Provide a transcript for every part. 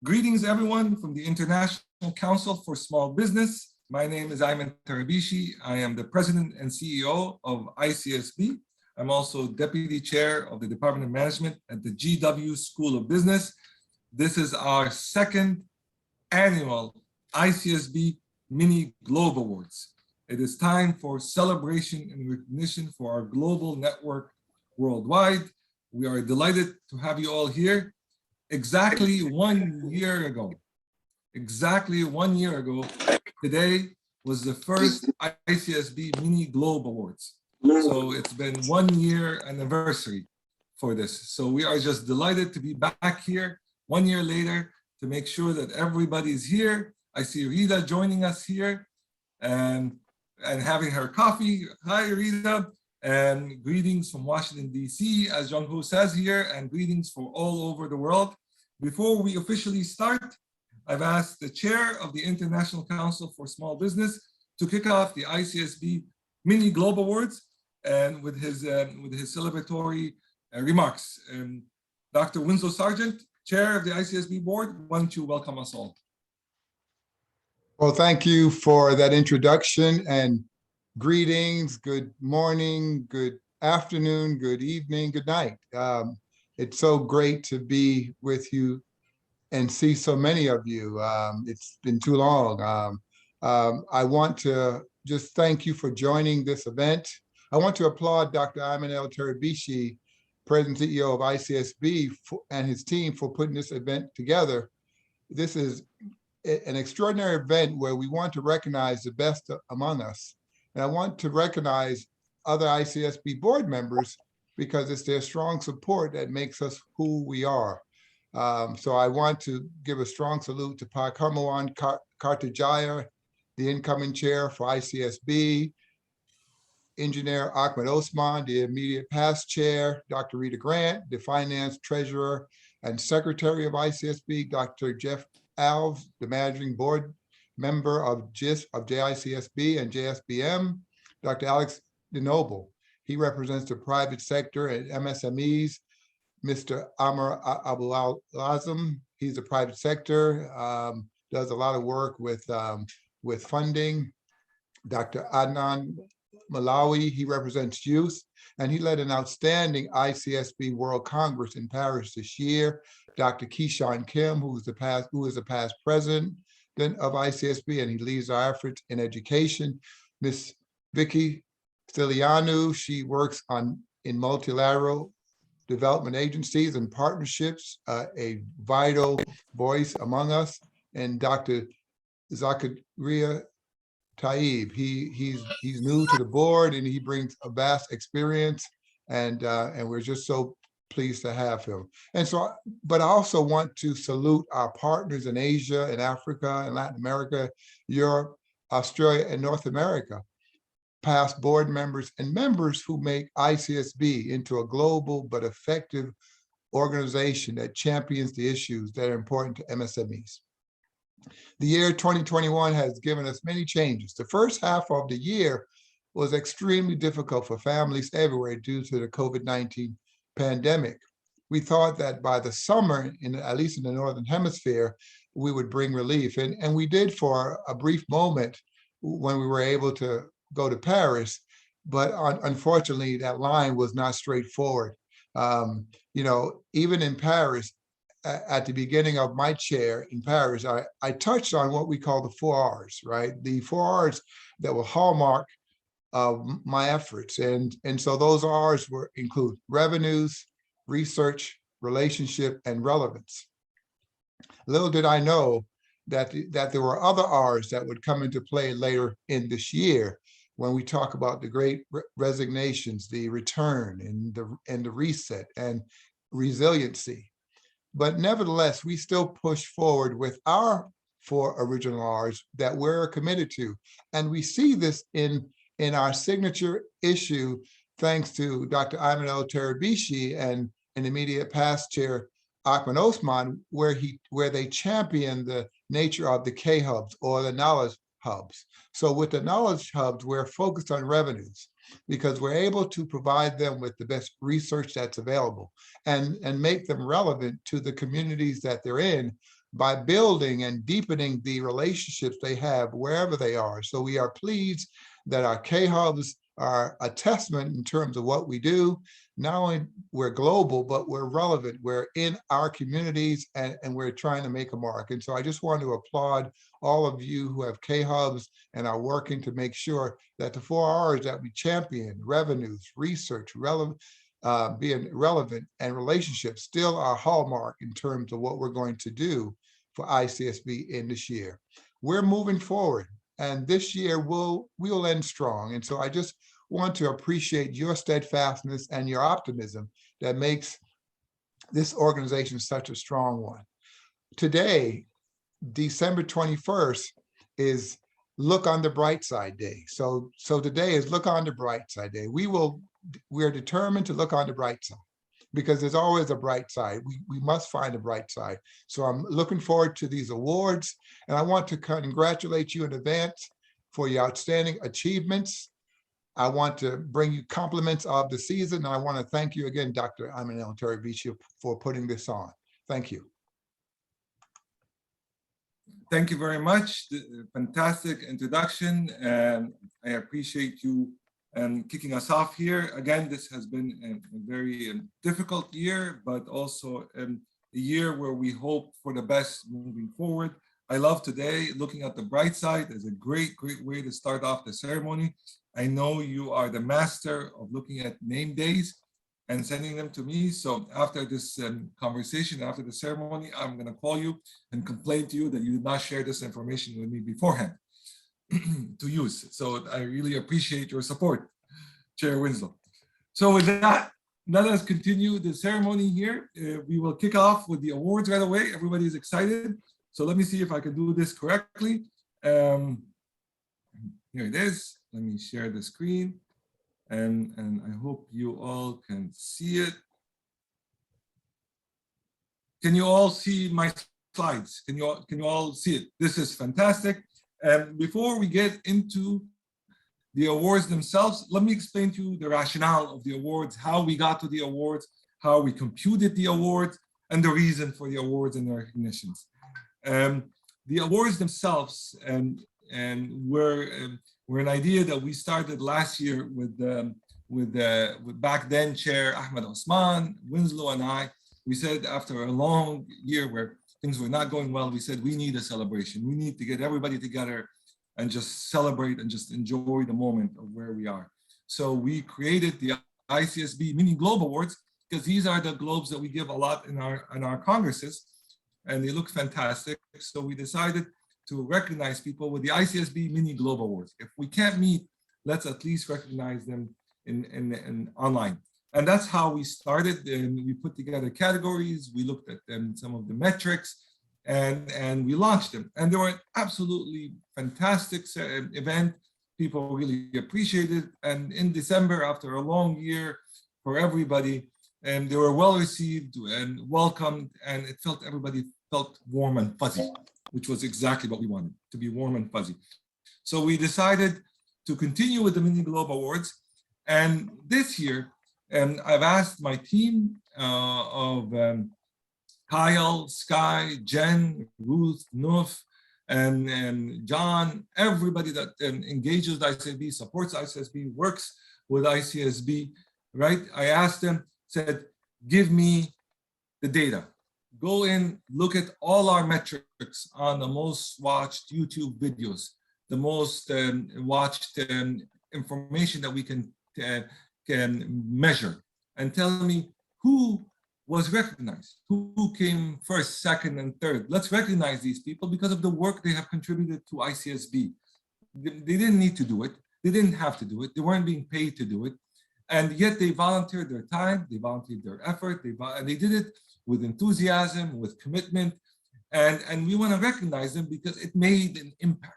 Greetings, everyone, from the International Council for Small Business. My name is Ayman Tarabishi. I am the President and CEO of ICSB. I'm also Deputy Chair of the Department of Management at the GW School of Business. This is our second annual ICSB Mini Globe Awards. It is time for celebration and recognition for our global network worldwide. We are delighted to have you all here. Exactly 1 year ago, today was the first ICSB Mini Globe Awards. So it's been 1 year anniversary for this. So we are just delighted to be back here 1 year later to make sure that everybody's here. I see Rita joining us here and having her coffee. Hi, Rita. And greetings from Washington, D.C., as Jung-Ho says here, and greetings from all over the world. Before we officially start, I've asked the chair of the International Council for Small Business to kick off the ICSB Mini Globe Awards and with his celebratory remarks. Dr. Winslow Sargent, chair of the ICSB board, why don't you welcome us all? Well, thank you for that introduction and greetings, good morning, good afternoon, good evening, good night. It's so great to be with you and see so many of you. It's been too long. I want to just thank you for joining this event. I want to applaud Dr. Ayman Tarabishi, President and CEO of ICSB, and his team for putting this event together. This is an extraordinary event where we want to recognize the best among us. And I want to recognize other ICSB board members because it's their strong support that makes us who we are. So I want to give a strong salute to Pak Hermawan Kartajaya, the incoming chair for ICSB, Engineer Ahmed Osman, the immediate past chair, Dr. Rita Grant, the finance treasurer and secretary of ICSB, Dr. Jeff Alves, the managing board member of JICSB and JSPM, Dr. Alex DeNoble. He represents the private sector and MSMEs. Mr. Amr Abul-Azam, he's the private sector, does a lot of work with funding. Dr. Adnan Malawi, he represents youth, and he led an outstanding ICSB World Congress in Paris this year. Dr. Keishan Kim, who is a past president of ICSB, and he leads our efforts in education. Ms. Vicky Stilianu, she works in multilateral development agencies and partnerships, a vital voice among us. And Dr. Zakaria Taib, he's new to the board and he brings a vast experience, and we're just so pleased to have him. And so, but I also want to salute our partners in Asia and Africa and Latin America, Europe, Australia, and North America, past board members and members who make ICSB into a global but effective organization that champions the issues that are important to MSMEs. The year 2021 has given us many changes. The first half of the year was extremely difficult for families everywhere due to the COVID-19 pandemic. We thought that by the summer, at least in the Northern Hemisphere, we would bring relief. And we did for a brief moment when we were able to go to Paris, but unfortunately, that line was not straightforward. Even in Paris, at the beginning of my chair in Paris, I touched on what we call the 4 R's, right? The 4 R's that were hallmark of my efforts. And so those R's include revenues, research, relationship, and relevance. Little did I know that there were other R's that would come into play later in this year when we talk about the great resignations, the return, and the reset, and resiliency. But nevertheless, we still push forward with our 4 original R's that we're committed to. And we see this in our signature issue, thanks to Dr. Ayman Tarabishi and an immediate past chair, Ahmed Osman, where they champion the nature of the K-hubs or the knowledge hubs. So with the knowledge hubs, we're focused on revenues because we're able to provide them with the best research that's available and make them relevant to the communities that they're in by building and deepening the relationships they have wherever they are. So we are pleased that our K-Hubs are a testament in terms of what we do. Not only we're global, but we're relevant. We're in our communities and we're trying to make a mark. And so I just want to applaud all of you who have K-Hubs and are working to make sure that the 4 R's that we champion, revenues, research, being relevant, and relationships still are hallmark in terms of what we're going to do for ICSB in this year. We're moving forward, and this year we'll end strong. And so I just want to appreciate your steadfastness and your optimism that makes this organization such a strong one. Today, December 21st, is Look on the Bright Side Day. So today is Look on the Bright Side Day. We're determined to look on the bright side because there's always a bright side. We must find a bright side. So I'm looking forward to these awards, and I want to congratulate you in advance for your outstanding achievements. I want to bring you compliments of the season, and I want to thank you again, Dr. Aminel Terabithia, for putting this on. Thank you. Thank you very much. Fantastic introduction, and I appreciate you kicking us off here. Again, this has been a very difficult year, but also a year where we hope for the best moving forward. I love today, looking at the bright side is a great way to start off the ceremony. I know you are the master of looking at name days and sending them to me. So after this conversation, after the ceremony, I'm gonna call you and complain to you that you did not share this information with me beforehand to use. So I really appreciate your support, Chair Winslow. So with that, let us continue the ceremony here. We will kick off with the awards right away. Everybody's excited. So let me see if I can do this correctly. Here it is. Let me share the screen. And I hope you all can see it. Can you all see my slides? Can you all see it? This is fantastic. Before we get into the awards themselves, let me explain to you the rationale of the awards, how we got to the awards, how we computed the awards, and the reason for the awards and the recognitions. The awards themselves were an idea that we started last year with back then Chair Ahmed Osman, Winslow, and I. We said after a long year where things were not going well, we said we need a celebration. We need to get everybody together and just celebrate and just enjoy the moment of where we are. So we created the ICSB Mini Globe Awards because these are the globes that we give a lot in our congresses, and they look fantastic. So we decided to recognize people with the ICSB Mini Globe Awards. If we can't meet, let's at least recognize them in online. And that's how we started. And we put together categories. We looked at some of the metrics, and we launched them. And they were an absolutely fantastic event. People really appreciated it. And in December, after a long year for everybody, and they were well received and welcomed, and everybody felt warm and fuzzy, which was exactly what we wanted, to be warm and fuzzy. So we decided to continue with the Mini Globe Awards. And this year, I've asked my team of Kyle, Sky, Jen, Ruth, Nuf, and John, everybody that engages with ICSB, supports ICSB, works with ICSB, right? I asked them, said, give me the data. Go in, look at all our metrics on the most watched YouTube videos, the most watched information that we can measure, and tell me who was recognized, who came first, second, and third. Let's recognize these people because of the work they have contributed to ICSB. They didn't need to do it. They didn't have to do it. They weren't being paid to do it. And yet they volunteered their time, they volunteered their effort, and they did it with enthusiasm, with commitment. And we want to recognize them because it made an impact.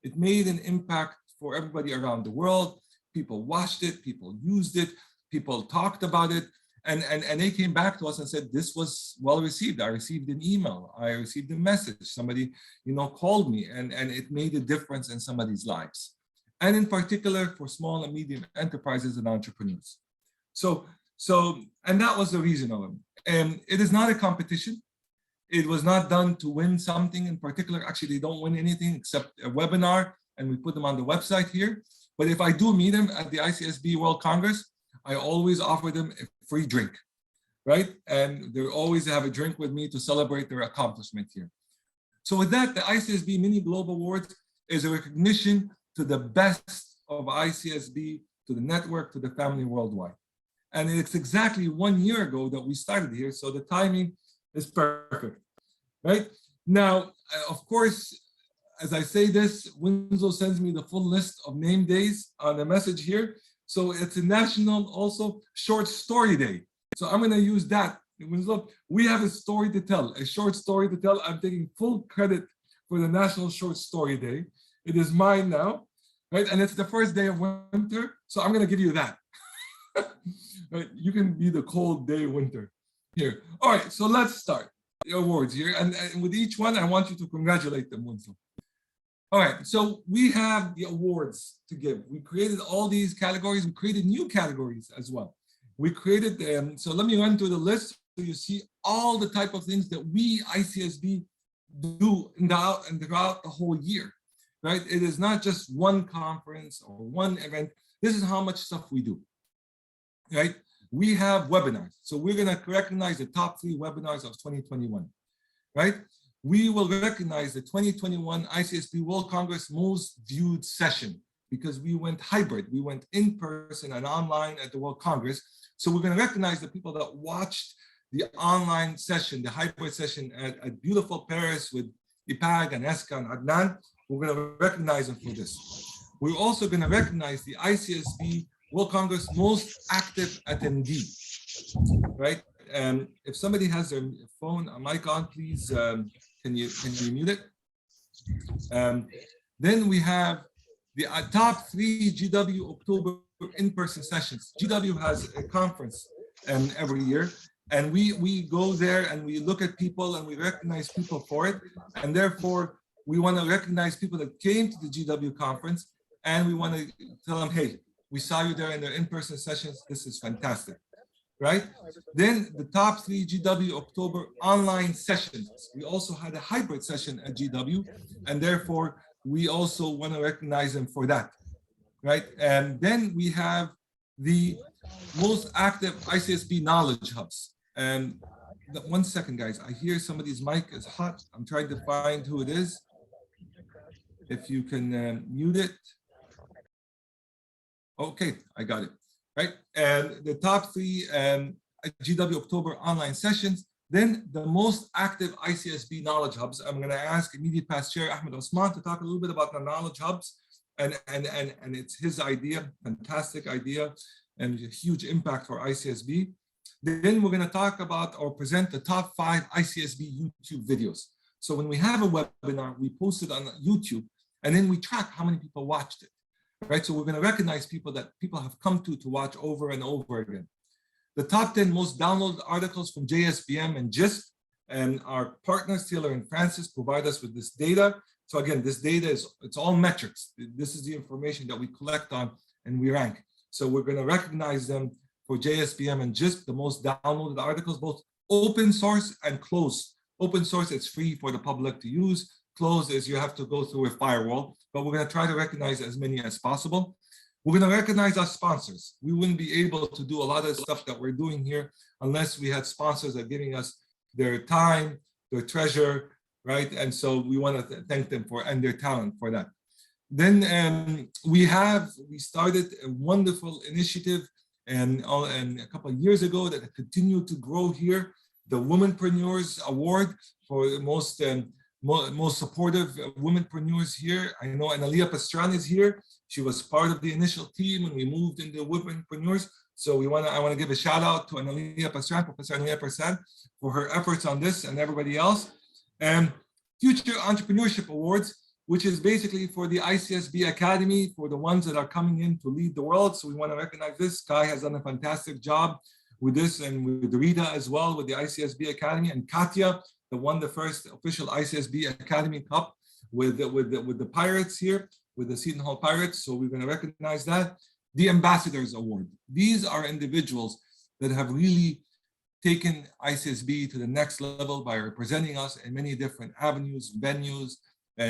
It made an impact for everybody around the world. People watched it, people used it, people talked about it, and they came back to us and said, this was well received. I received an email, I received a message, somebody called me, and it made a difference in somebody's lives. And in particular for small and medium enterprises and entrepreneurs. And that was the reason of it. And it is not a competition. It was not done to win something in particular. Actually, they don't win anything except a webinar, and we put them on the website here. But if I do meet them at the ICSB World Congress, I always offer them a free drink, right? And they always have a drink with me to celebrate their accomplishment here. So with that, the ICSB Mini Global Awards is a recognition to the best of ICSB, to the network, to the family worldwide. And it's exactly 1 year ago that we started here, so the timing is perfect, right? Now, of course, as I say this, Winslow sends me the full list of name days on the message here. So it's a national also short story day. So I'm gonna use that. Winslow, we have a story to tell, a short story to tell. I'm taking full credit for the National Short Story Day. It is mine now, right? And it's the first day of winter, so I'm gonna give you that. Right? You can be the cold day winter here. All right, so let's start the awards here. And with each one, I want you to congratulate them, Winslow. All right, so we have the awards to give. We created all these categories. We created new categories as well. We created them. So let me run through the list so you see all the type of things that we, ICSB, do throughout the whole year, right? It is not just one conference or one event. This is how much stuff we do, right? We have webinars. So we're gonna recognize the top 3 webinars of 2021, right? We will recognize the 2021 ICSB World Congress most viewed session because we went hybrid. We went in person and online at the World Congress. So we're going to recognize the people that watched the online session, the hybrid session at beautiful Paris with Ipag and Eska and Adnan. We're going to recognize them for this. We're also going to recognize the ICSB World Congress most active attendee, right? And if somebody has their phone, a mic on, please, can you mute it? Then we have the top 3 GW October in-person sessions. GW has a conference every year, and we go there and we look at people and we recognize people for it. And therefore, we want to recognize people that came to the GW conference, and we want to tell them, hey, we saw you there in their in-person sessions. This is fantastic. Right? Then the top 3 GW October online sessions. We also had a hybrid session at GW, and therefore we also want to recognize them for that, right? And then we have the most active ICSB knowledge hubs. And 1 second, guys, I hear somebody's mic is hot. I'm trying to find who it is. If you can mute it. Okay, I got it. Right, and the top 3 GW October online sessions. Then the most active ICSB knowledge hubs. I'm going to ask immediate past chair Ahmed Osman to talk a little bit about the knowledge hubs, and it's his idea, fantastic idea, and a huge impact for ICSB. Then we're going to talk about or present the top 5 ICSB YouTube videos. So when we have a webinar, we post it on YouTube, and then we track how many people watched it. Right, so we're going to recognize people that people have come to watch over and over again. The top 10 most downloaded articles from JSPM and JSP, and our partners, Taylor and Francis, provide us with this data. So again, this data it's all metrics. This is the information that we collect on and we rank. So we're going to recognize them for JSPM and JSP, the most downloaded articles, both open source and closed. Open source, it's free for the public to use. Closed is you have to go through a firewall, but we're going to try to recognize as many as possible. We're going to recognize our sponsors. We wouldn't be able to do a lot of stuff that we're doing here unless we had sponsors that are giving us their time, their treasure, right? And so we want to thank them for and their talent for that. Then we started a wonderful initiative and a couple of years ago that continued to grow here, the Womenpreneurs Award for the most supportive womenpreneurs here. I know Analia Pastran is here. She was part of the initial team when we moved into womenpreneurs. So I want to give a shout out to Analia Pastran, Professor Analia Pastran, for her efforts on this and everybody else. And Future Entrepreneurship Awards, which is basically for the ICSB Academy, for the ones that are coming in to lead the world. So we want to recognize this. Kai has done a fantastic job with this, and with Rita as well with the ICSB Academy, and Katya, that won the first official ICSB Academy Cup with the Pirates here, with the Seton Hall Pirates. So we're going to recognize that. The Ambassadors Award. These are individuals that have really taken ICSB to the next level by representing us in many different avenues, venues,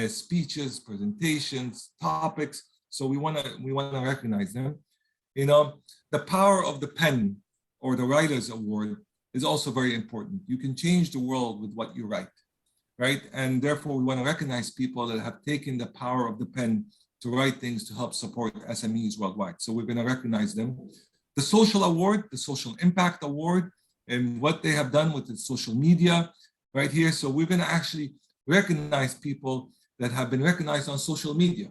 speeches, presentations, topics. So we want to recognize them. You know, the power of the pen or the Writers Award is also very important. You can change the world with what you write, right? And therefore, we want to recognize people that have taken the power of the pen to write things to help support SMEs worldwide. So we're going to recognize them. The Social Award, the Social Impact Award, and what they have done with the social media right here. So we're going to actually recognize people that have been recognized on social media.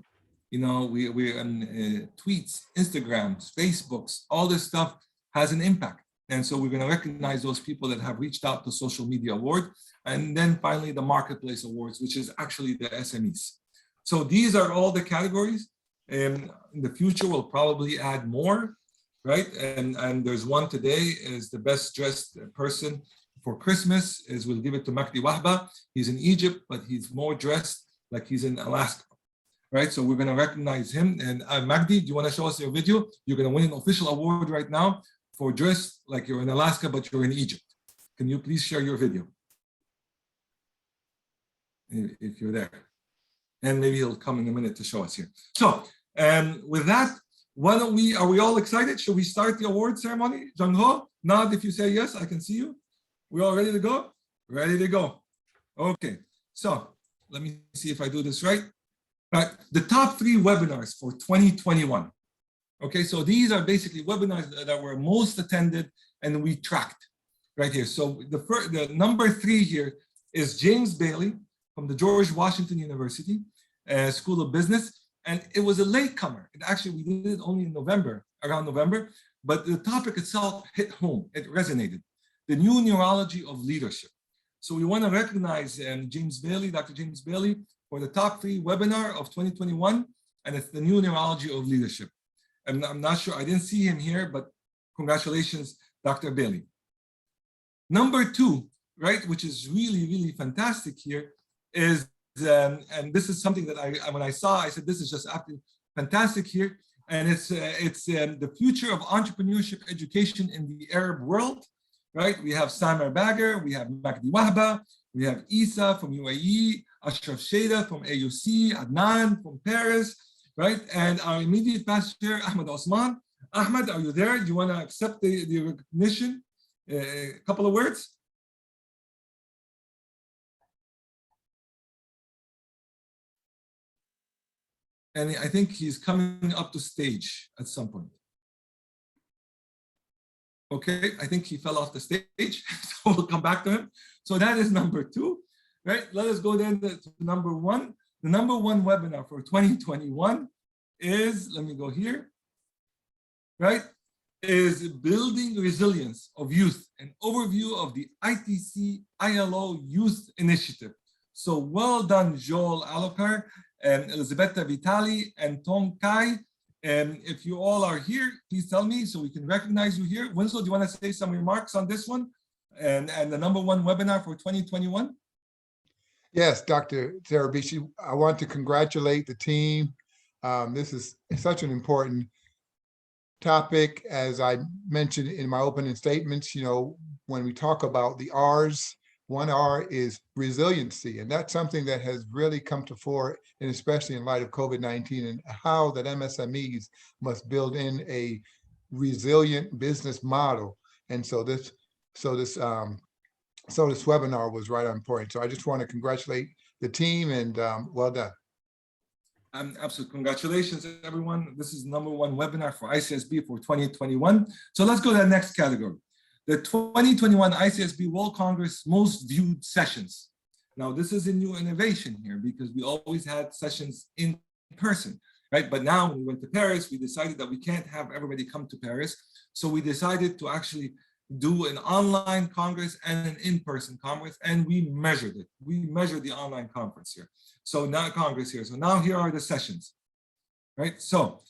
You know, we're on tweets, Instagrams, Facebooks, all this stuff has an impact. And so we're going to recognize those people that have reached out to Social Media Award. And then finally, the Marketplace Awards, which is actually the SMEs. So these are all the categories. And in the future, we'll probably add more, right? And there's one today is the best dressed person for Christmas is we'll give it to Mahdi Wahba. He's in Egypt, but he's more dressed like he's in Alaska, right? So we're going to recognize him. And Mahdi, do you want to show us your video? You're going to win an official award right now for dress like you're in Alaska, but you're in Egypt. Can you please share your video? If you're there. And maybe he'll come in a minute to show us here. So with that, are we all excited? Should we start the award ceremony? Jung Ho, nod if you say yes, I can see you. We all ready to go? Ready to go. Okay, so let me see if I do this right. All right, the top 3 webinars for 2021. Okay, so these are basically webinars that were most attended and we tracked right here. So the number 3 here is James Bailey from the George Washington University School of Business. And it was a latecomer. We did it only in November, around November, but the topic itself hit home, it resonated. The new neurology of leadership. So we want to recognize James Bailey, Dr. James Bailey, for the top 3 webinar of 2021, and it's the new neurology of leadership. And I'm not sure, I didn't see him here, but congratulations, Dr. Bailey. Number 2, right, which is really, really fantastic here, is, and this is something that when I saw, I said, this is just absolutely fantastic here. And it's the future of entrepreneurship education in the Arab world, right? We have Samer Bagger, we have Mahdi Wahba, we have Isa from UAE, Ashraf Sheda from AUC, Adnan from Paris, right? And our immediate past chair, Ahmed Osman. Ahmed, are you there? Do you want to accept the recognition? A couple of words? And I think he's coming up to stage at some point. Okay, I think he fell off the stage, so we'll come back to him. So that is number 2, right? Let us go then to number 1. The number 1 webinar for 2021 is, let me go here, right? Is building resilience of youth, an overview of the ITC ILO Youth Initiative. So well done, Joel Alokar, and Elisabetta Vitali, and Tom Kai. And if you all are here, please tell me so we can recognize you here. Winslow, do you want to say some remarks on this one and the number 1 webinar for 2021? Yes, Dr. Terabishi, I want to congratulate the team. This is such an important topic. As I mentioned in my opening statements, you know, when we talk about the R's, 1 R is resiliency, and that's something that has really come to fore, and especially in light of COVID-19 and how that MSMEs must build in a resilient business model. And so this webinar was right on point. So I just want to congratulate the team and well done. Absolutely. Congratulations, everyone. This is number 1 webinar for ICSB for 2021. So let's go to the next category. The 2021 ICSB World Congress most viewed sessions. Now, this is a new innovation here because we always had sessions in person, right? But now when we went to Paris, we decided that we can't have everybody come to Paris. So we decided to actually do an online Congress and an in-person Congress, and we measured it. We measured the online conference here. So now Congress here. So now here are the sessions, right? So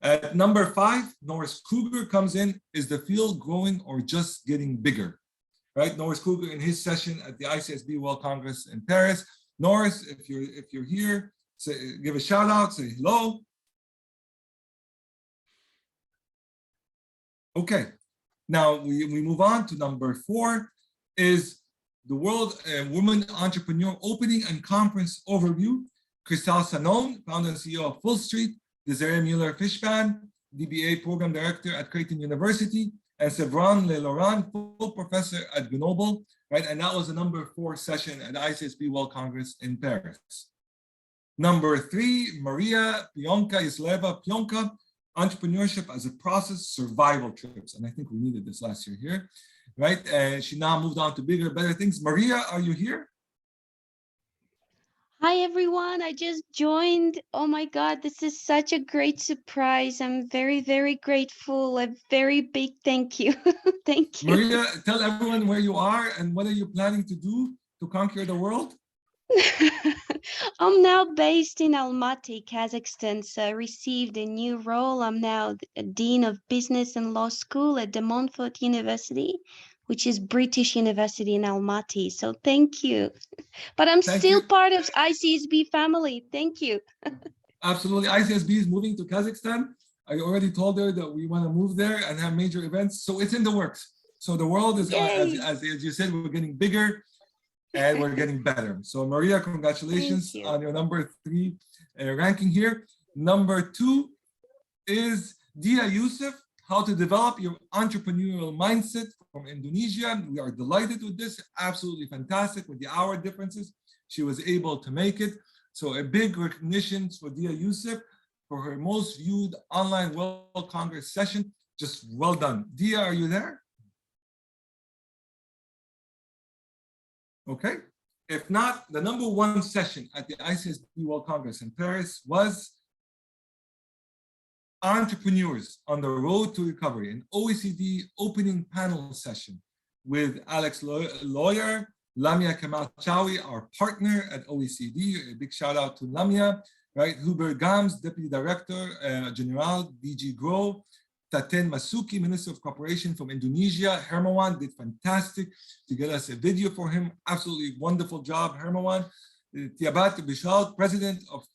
at number 5, Norris Kruger comes in. Is the field growing or just getting bigger? Right, Norris Kruger in his session at the ICSB World Congress in Paris. Norris, if you're here, give a shout out, say hello. Okay, Now we move on to number 4 is the World Women Entrepreneur Opening and Conference Overview. Christelle Sanon, founder and CEO of Full Street, Desiree Mueller-Fishban, DBA Program Director at Creighton University, and Sevron Leloran, full professor at Grenoble, right? And that was the number 4 session at the ICSB World Congress in Paris. Number 3, Maria Pionka, Entrepreneurship as a Process, Survival Trips. And I think we needed this last year here, right? And she now moved on to bigger, better things. Maria, are you here? Hi, everyone. I just joined. Oh my God, this is such a great surprise. I'm very, very grateful. A very big thank you. Thank you. Maria, tell everyone where you are and what are you planning to do to conquer the world? I'm now based in Almaty, Kazakhstan, so I received a new role. I'm now a Dean of Business and Law School at De Montfort University, which is British University in Almaty. So thank you. But I'm still part of ICSB family. Thank you. Absolutely. ICSB is moving to Kazakhstan. I already told her that we want to move there and have major events. So it's in the works. So the world is, as you said, we're getting bigger and we're getting better. So Maria, congratulations on your number 3 ranking here. Number 2 is Dia Yusuf, how to develop your entrepreneurial mindset from Indonesia. We are delighted with this, absolutely fantastic with the hour differences. She was able to make it. So a big recognition for Dia Yusuf for her most viewed online World Congress session. Just well done. Dia, are you there? Okay. If not, the number 1 session at the ICSB World Congress in Paris was Entrepreneurs on the Road to Recovery, an OECD opening panel session with Alex Lawyer, Lamia Kamal Chawi, our partner at OECD. A big shout out to Lamia, right? Hubert Gams, Deputy Director General, DG Grow. Taten Masuki, Minister of Cooperation from Indonesia. Hermawan did fantastic to get us a video for him. Absolutely wonderful job, Hermawan. Tiabat Bishal, President of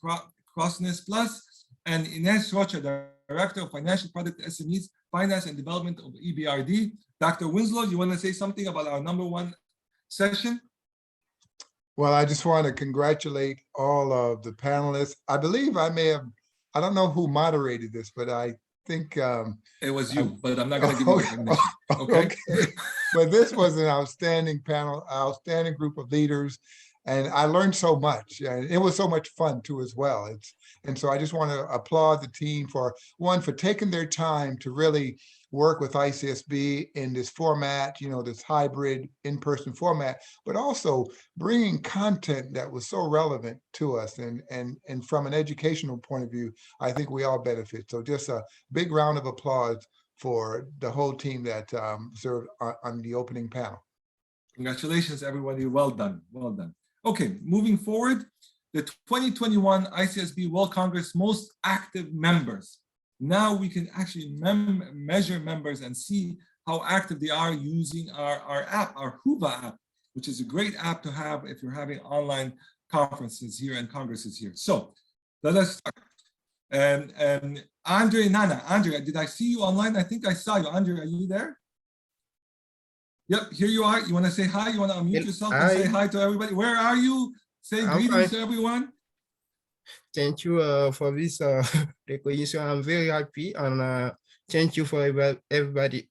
Crossness Plus, and Ines Rocha, Director of Financial Product SMEs, Finance and Development of EBRD. Dr. Winslow, you want to say something about our number 1 session? Well, I just want to congratulate all of the panelists. I believe I don't know who moderated this, but I think it was you, but I'm not going to give you recognition. Okay. But this was an outstanding panel, outstanding group of leaders, and I learned so much, and it was so much fun too as well. And so I just want to applaud the team for taking their time to really work with ICSB in this format, this hybrid in-person format, but also bringing content that was so relevant to us. And from an educational point of view, I think we all benefit. So just a big round of applause for the whole team that served on the opening panel. Congratulations, everybody. Well done. Well done. Okay, moving forward, the 2021 ICSB World Congress most active members. Now we can actually measure members and see how active they are using our app, our Huba app, which is a great app to have if you're having online conferences here and congresses here. So let us start. And Andre Nana, Andre, did I see you online? I think I saw you. Andre, are you there? Yep, here you are. You want to say hi? You want to unmute yourself and say hi to everybody? Where are you? Say greetings to everyone. Thank you for this recognition. I'm very happy, and thank you for everybody.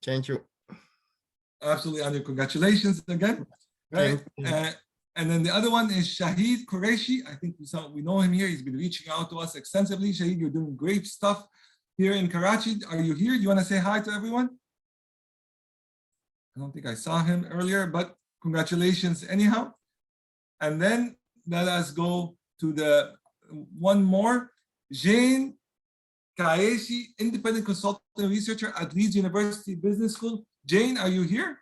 Thank you. Absolutely, Andre. Congratulations again. Right? And then the other one is Shahid Qureshi. I think we know him here. He's been reaching out to us extensively. Shahid, you're doing great stuff here in Karachi. Are you here? You want to say hi to everyone? I don't think I saw him earlier, but congratulations anyhow. And then let us go to the one more, Jane Kaeshi, independent consultant researcher at Leeds University Business School. Jane, are you here?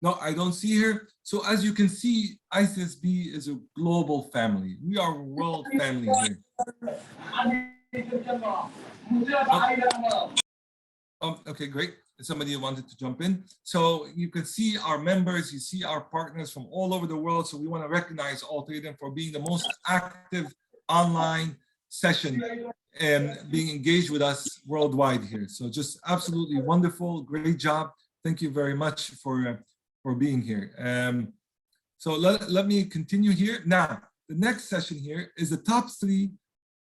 No, I don't see her. So as you can see, ICSB is a global family. We are a world family here. Okay, great. Somebody wanted to jump in. So you can see our members, you see our partners from all over the world. So we want to recognize all 3 of them for being the most active online session and being engaged with us worldwide here. So just absolutely wonderful, great job. Thank you very much for being here. So let me continue here. Now, the next session here is the top 3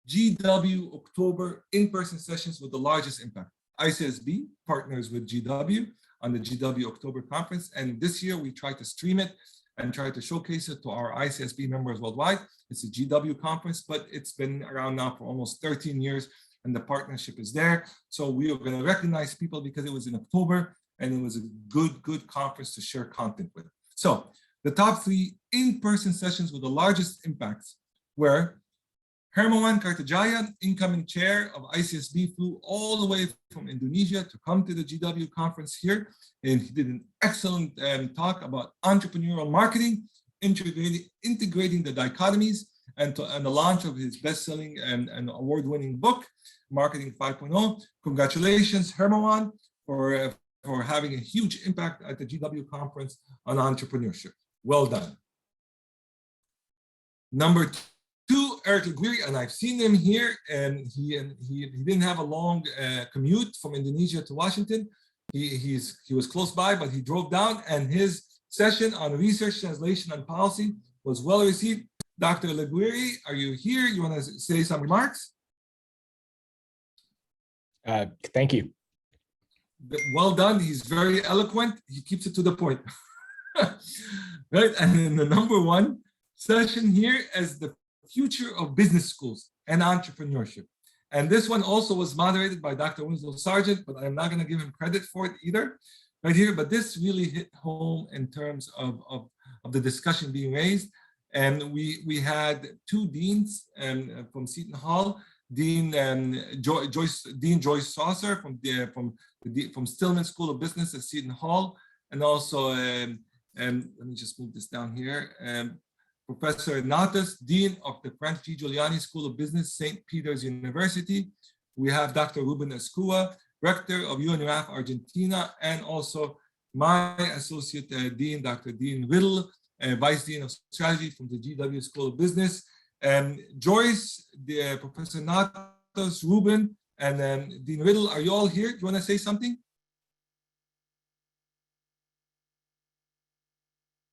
GW October in-person sessions with the largest impact. ICSB partners with GW on the GW October conference, and this year we try to stream it and try to showcase it to our ICSB members worldwide. It's a GW conference, but it's been around now for almost 13 years, and the partnership is there. So we are going to recognize people because it was in October, and it was a good conference to share content with. So the top 3 in-person sessions with the largest impacts were Hermawan Kartajayan, incoming chair of ICSB, flew all the way from Indonesia to come to the GW conference here. And he did an excellent talk about entrepreneurial marketing, integrating the dichotomies, and the launch of his best-selling and award-winning book, Marketing 5.0. Congratulations, Hermawan, for having a huge impact at the GW conference on entrepreneurship. Well done. Number 2, Eric Laguirre, and I've seen him here, and he didn't have a long commute from Indonesia to Washington. He was close by, but he drove down, and his session on research, translation, and policy was well received. Dr. Laguirre, are you here? You want to say some remarks? Thank you. Well done. He's very eloquent. He keeps it to the point. Right, and then the number 1 session here is the future of business schools and entrepreneurship. And this one also was moderated by Dr. Winslow Sargent, but I'm not going to give him credit for it either, right here. But this really hit home in terms of the discussion being raised. And we had 2 deans from Seton Hall, Dean Joyce Saucer from Stillman School of Business at Seton Hall, and also and let me just move this down here. Professor Natas, Dean of the Frank G. Giuliani School of Business, St. Peter's University. We have Dr. Ruben Escua, Rector of UNRAF Argentina, and also my Associate Dean, Dr. Dean Riddle, Vice Dean of Strategy from the GW School of Business. And Joyce, Professor Natas, Ruben, and then Dean Riddle, are you all here? Do you want to say something?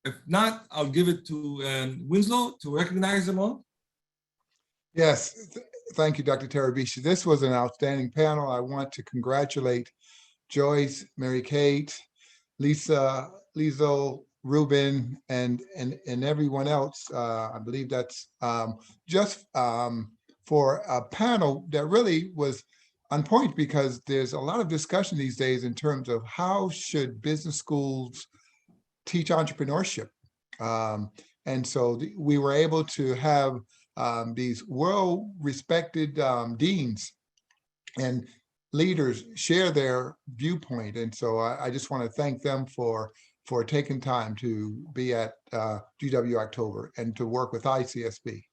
If not, I'll give it to Winslow to recognize them all. Yes, thank you, Dr. Terabishi. This was an outstanding panel. I want to congratulate Joyce, Mary Kate, Lisa, Lizo, Ruben, and everyone else. I believe that's just for a panel that really was on point, because there's a lot of discussion these days in terms of how should business schools teach entrepreneurship. And so we were able to have these well-respected deans and leaders share their viewpoint. And so I just want to thank them for taking time to be at GW October and to work with ICSB.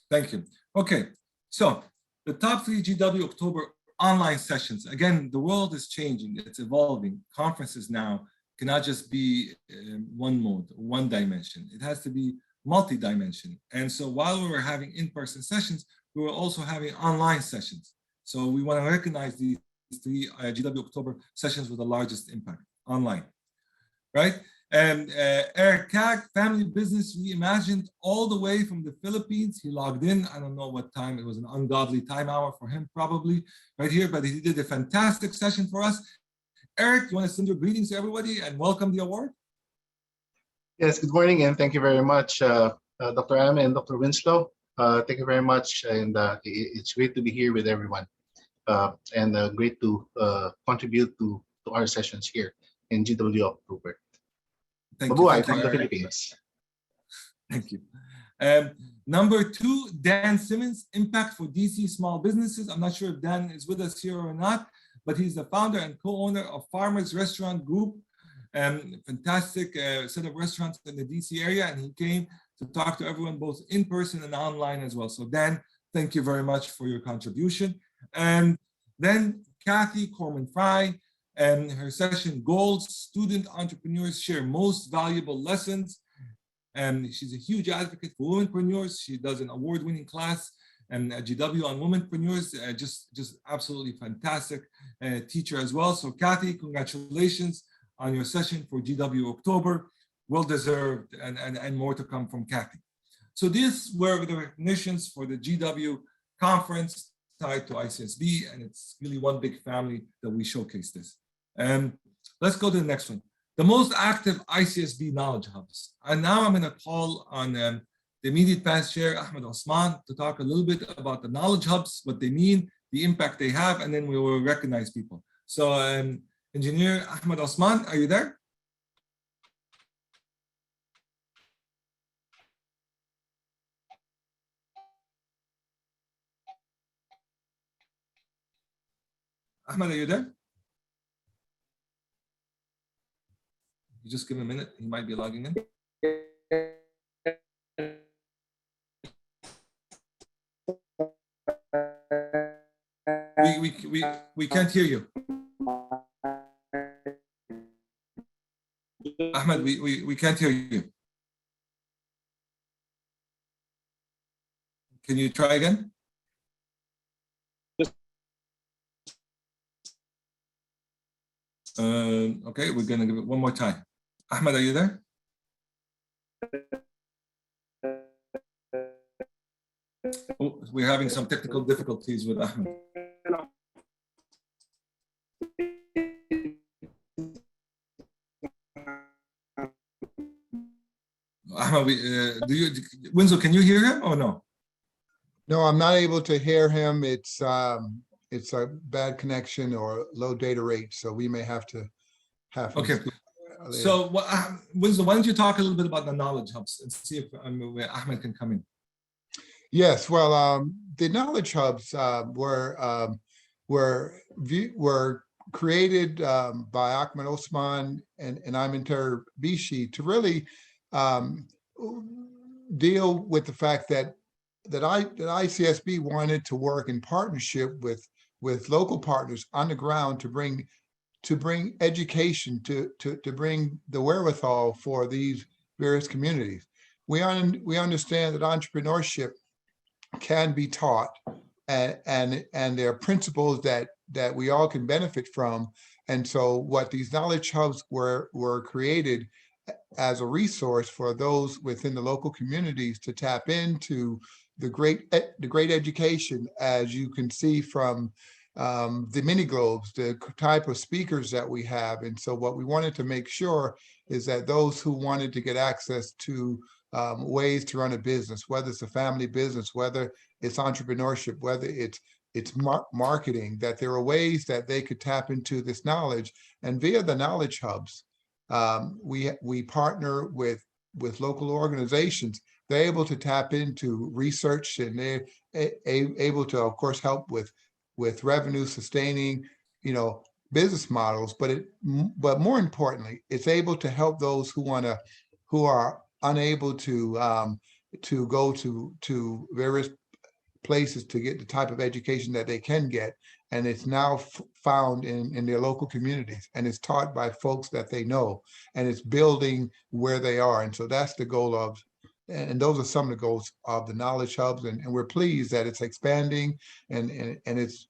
Thank you. Okay, so the top 3 GW October online sessions. Again, the world is changing, it's evolving. Conferences now cannot just be one mode, one dimension. It has to be multi-dimension. And so while we were having in-person sessions, we were also having online sessions. So we want to recognize these 3 GW October sessions with the largest impact online, right? And Eric Kag, Family Business Reimagined, all the way from the Philippines. He logged in, I don't know what time, it was an ungodly time hour for him probably, right here, but he did a fantastic session for us. Eric, you want to send your greetings to everybody and welcome the award? Yes, good morning, and thank you very much, Dr. Am and Dr. Winslow. Thank you very much, and it's great to be here with everyone, and great to contribute to our sessions here in GW October. Thank Mabuhay you. from the Philippines. Thank you. Number 2, Dan Simmons, Impact for DC Small Businesses. I'm not sure if Dan is with us here or not, but he's the founder and co-owner of Farmers Restaurant Group, fantastic set of restaurants in the DC area, and he came to talk to everyone both in person and online as well. So Dan, thank you very much for your contribution. And then Kathy Corman-Fry and her session, Goals, Student Entrepreneurs Share Most Valuable Lessons. And she's a huge advocate for womenpreneurs. She does an award-winning class and GW on Womenpreneurs, just absolutely fantastic teacher as well. So Kathy, congratulations on your session for GW October. Well deserved, and more to come from Kathy. So these were the recognitions for the GW conference tied to ICSB, and it's really one big family that we showcase this. Let's go to the next one. The most active ICSB knowledge hubs. And now I'm going to call on the immediate past chair, Ahmed Osman, to talk a little bit about the knowledge hubs, what they mean, the impact they have, and then we will recognize people. So Engineer Ahmed Osman, are you there? Ahmed, are you there? You just give him a minute. He might be logging in. We can't hear you. Ahmed, we can't hear you. Can you try again? Okay, we're gonna give it one more time. Ahmed, are you there? Oh, we're having some technical difficulties with Ahmed. Ahmed, Winslow, can you hear him or no? No, I'm not able to hear him. It's a bad connection or low data rate, so we may have to Okay. So, Winslow, why don't you talk a little bit about the knowledge hubs and see if Ahmed can come in? Yes, well, the knowledge hubs were created by Ahmed Osman and Imantar Bishi to really deal with the fact that ICSB wanted to work in partnership with local partners on the ground to bring education, to bring the wherewithal for these various communities. We understand that entrepreneurship can be taught, and there are principles that we all can benefit from. And so what these knowledge hubs were created as a resource for those within the local communities to tap into the great education, as you can see from the mini globes, the type of speakers that we have. And so what we wanted to make sure is that those who wanted to get access to ways to run a business, whether it's a family business, whether it's entrepreneurship, whether it's marketing, that there are ways that they could tap into this knowledge. And via the knowledge hubs, we partner with local organizations. They're able to tap into research, and they're able to, of course, help with revenue sustaining, business models. But more importantly, it's able to help those who are unable to go to various places to get the type of education that they can get. And it's now found in their local communities, and it's taught by folks that they know, and it's building where they are. And so that's the goal of, and those are some of the goals of the knowledge hubs. And we're pleased that it's expanding, and it's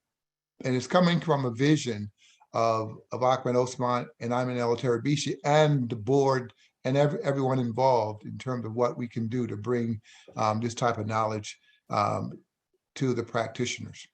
coming from a vision of Ahmed Osman and Iman Tarabishi and the board and everyone involved in terms of what we can do to bring this type of knowledge to the practitioners.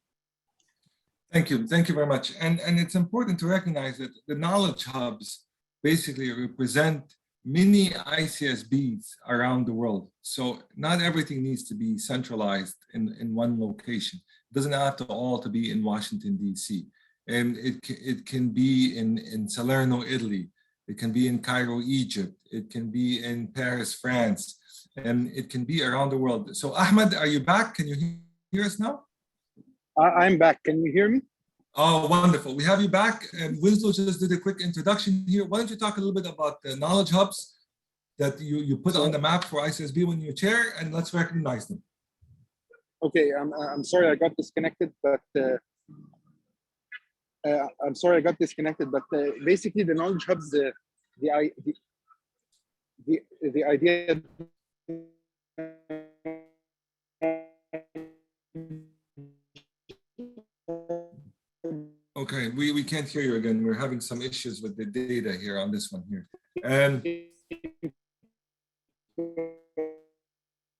Thank you very much. And it's important to recognize that the knowledge hubs basically represent mini ICSBs around the world. So not everything needs to be centralized in one location. It doesn't have to all to be in Washington, DC. And it can be in Salerno, Italy. It can be in Cairo, Egypt. It can be in Paris, France. And it can be around the world. So Ahmed, are you back? Can you hear us now? I'm back. Can you hear me? Oh, wonderful. We have you back. And Winslow just did a quick introduction here. Why don't you talk a little bit about the knowledge hubs that you put on the map for ICSB when you chair, and let's recognize them. Okay, I'm sorry I got disconnected, but basically the knowledge hubs, the idea Okay, we can't hear you again. We're having some issues with the data here on this one here. And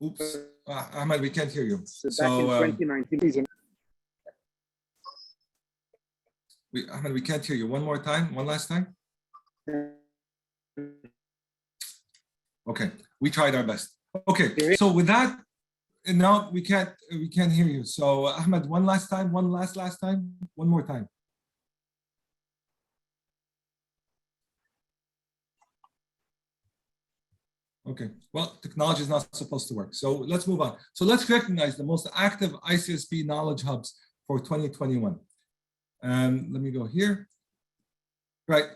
oops, Ahmed, we can't hear you. Back in 2019. Ahmed, we can't hear you. One more time, one last time. Okay, we tried our best. Okay, so with that, and now we can't hear you. So Ahmed, one last time, last time, one more time. Okay, well, technology is not supposed to work. So let's move on. So let's recognize the most active ICSB knowledge hubs for 2021. Let me go here. Right,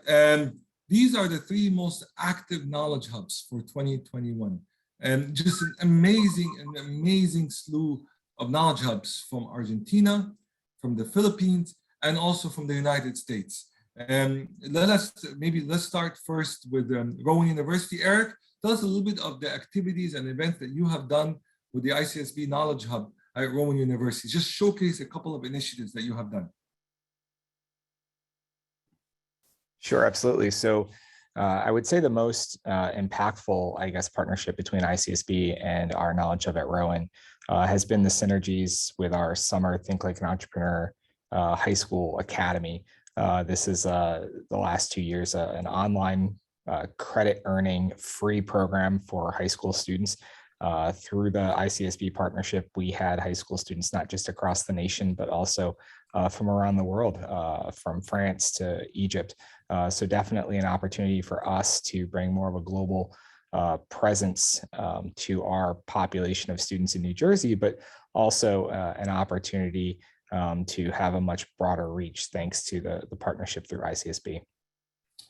these are the 3 most active knowledge hubs for 2021. And just an amazing slew of knowledge hubs from Argentina, from the Philippines, and also from the United States. Let's start first with Rowan University. Eric, tell us a little bit of the activities and events that you have done with the ICSB Knowledge Hub at Rowan University. Just showcase a couple of initiatives that you have done. Sure, absolutely. So I would say the most impactful, I guess, partnership between ICSB and our Knowledge Hub at Rowan has been the synergies with our summer Think Like an Entrepreneur high school academy. This is the last 2 years, an online credit earning free program for high school students. Through the ICSB partnership, we had high school students not just across the nation, but also from around the world, from France to Egypt. So definitely an opportunity for us to bring more of a global presence to our population of students in New Jersey, but also an opportunity to have a much broader reach thanks to the partnership through ICSB.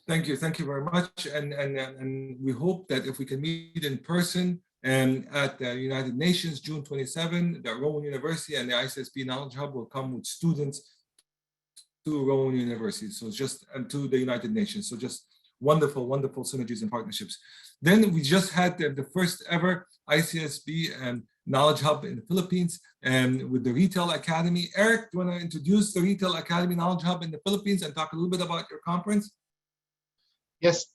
Thank you very much. And we hope that if we can meet in person and at the United Nations, June 27, the Rowan University and the ICSB Knowledge Hub will come with students to Rowan University, so just to the United Nations. So just wonderful synergies and partnerships. Then we just had the first ever ICSB Knowledge Hub in the Philippines and with the Retail Academy. Eric, do you want to introduce the Retail Academy Knowledge Hub in the Philippines and talk a little bit about your conference? Yes,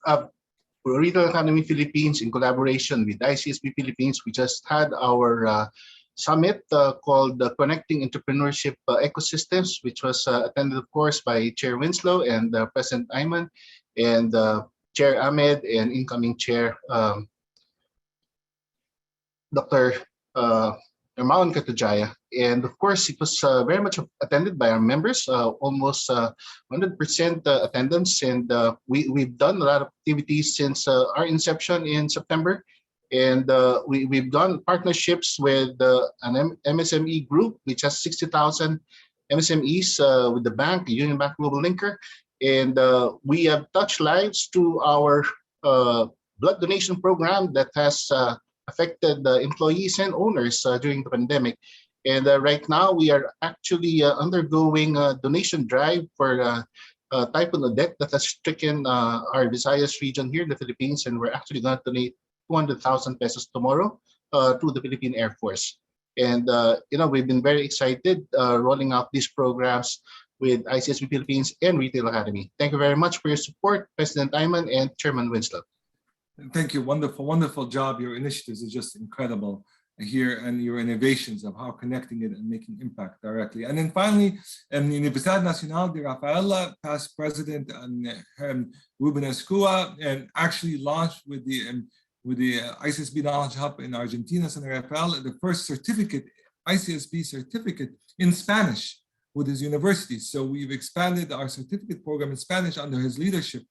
Retail Academy Philippines, in collaboration with ICSB Philippines, we just had our summit called Connecting Entrepreneurship Ecosystems, which was attended, of course, by Chair Winslow and President Ayman and Chair Ahmed and incoming Chair Dr. Ermawan Katujaya. And of course, it was very much attended by our members, almost 100% attendance. And we've done a lot of activities since our inception in September. And we've done partnerships with an MSME group, which has 60,000 MSMEs with the bank, Union Bank Global Linker. And we have touched lives to our blood donation program that has affected employees and owners during the pandemic. And right now we are actually undergoing a donation drive for Typhoon Odette that has stricken our Visayas region here in the Philippines. And we're actually going to donate 200,000 pesos tomorrow to the Philippine Air Force. And we've been very excited rolling out these programs with ICSB Philippines and Retail Academy. Thank you very much for your support, President Ayman and Chairman Winslow. Thank you. Wonderful job. Your initiatives is just incredible here, and your innovations of how connecting it and making impact directly. And then finally, Universidad Nacional de Rafaela, past president and Ruben Escua, and actually launched with the ICSB Knowledge Hub in Argentina, San Rafael, the first ICSB certificate in Spanish with his university. So we've expanded our certificate program in Spanish under his leadership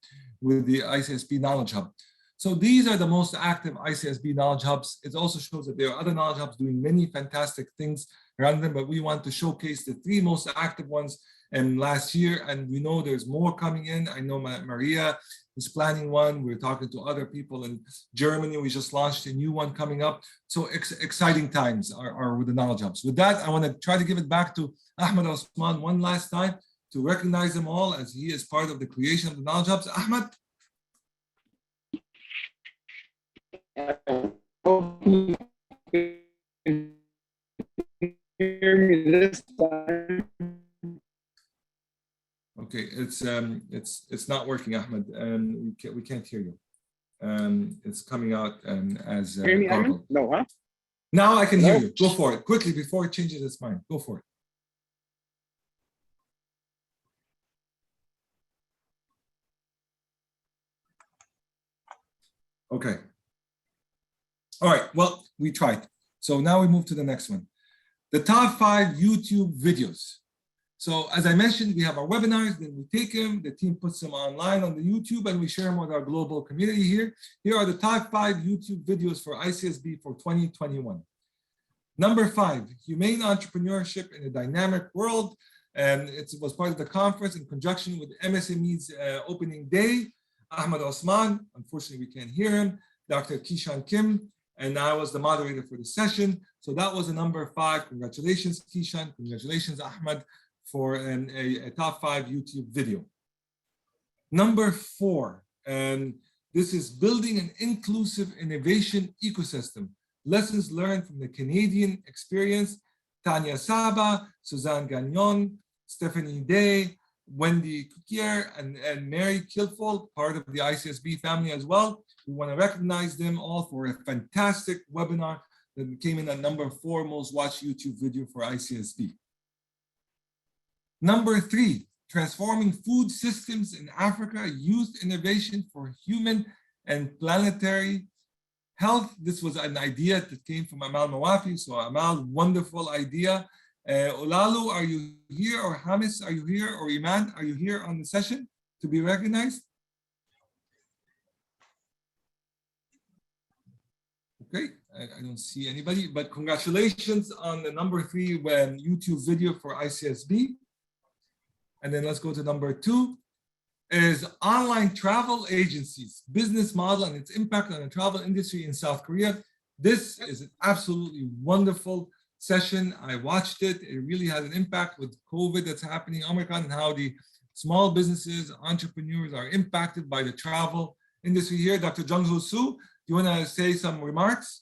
with the ICSB Knowledge Hub. So these are the most active ICSB knowledge hubs. It also shows that there are other knowledge hubs doing many fantastic things around them, but we want to showcase the 3 most active ones last year, and we know there's more coming in. I know Maria is planning one. We're talking to other people in Germany. We just launched a new one coming up. So exciting times are with the knowledge hubs. With that, I want to try to give it back to Ahmed Osman one last time to recognize them all, as he is part of the creation of the knowledge hubs. Ahmed. hear me this time? Okay, it's not working, Ahmed, and we can't hear you. It's coming out as Hear me, garbled. Ayman? No, huh? Now I can hear Hello? you. Go for it quickly before it changes its mind. Go for it. Okay. All right. Well, we tried. So now we move to the next one. The top 5 YouTube videos. So as I mentioned, we have our webinars, then we take them, the team puts them online on the YouTube, and we share them with our global community here. Here are the top 5 YouTube videos for ICSB for 2021. Number 5, Humane Entrepreneurship in a Dynamic World. And it was part of the conference in conjunction with MSME's opening day. Ahmed Osman, unfortunately we can't hear him, Dr. Kishan Kim, and I was the moderator for the session. So that was a number 5. Congratulations, Kishan. Congratulations, Ahmed, for a top 5 YouTube video. Number 4, and this is building an inclusive innovation ecosystem. Lessons learned from the Canadian experience. Tanya Saba, Suzanne Gagnon, Stephanie Day, Wendy Kukier, and Mary Kilfold, part of the ICSB family as well. We want to recognize them all for a fantastic webinar that came in at number 4 most watched YouTube video for ICSB. Number 3, transforming food systems in Africa, youth innovation for human and planetary health. This was an idea that came from Amal Mawafi. So Amal, wonderful idea. Olalu, are you here? Or Hamis, are you here? Or Iman, are you here on the session to be recognized? Okay, I don't see anybody, but congratulations on the number 3 YouTube video for ICSB. And then let's go to number 2, is online travel agencies, business model and its impact on the travel industry in South Korea. This is an absolutely wonderful session. I watched it. It really has an impact with COVID that's happening, Omicron, and how the small businesses, entrepreneurs are impacted by the travel industry here. Dr. Jung-Ho Soo, do you want to say some remarks?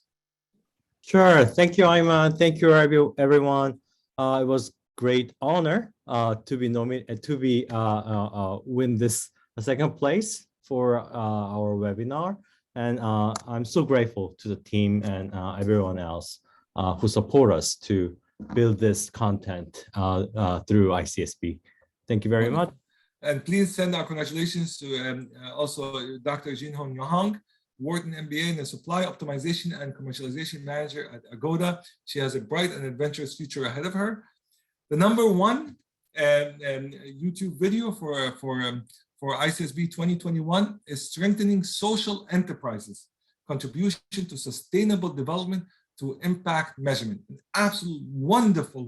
Sure. Thank you, Ayman. Thank you, everyone. It was great honor to be nominated, to be win this second place for our webinar. And I'm so grateful to the team and everyone else who support us to build this content through ICSB. Thank you very much. And please send our congratulations to also Dr. Jinhong Yohang, Wharton MBA in the Supply Optimization and Commercialization Manager at Agoda. She has a bright and adventurous future ahead of her. The number 1 YouTube video for ICSB 2021 is Strengthening Social Enterprises, Contribution to Sustainable Development to Impact Measurement. An absolute wonderful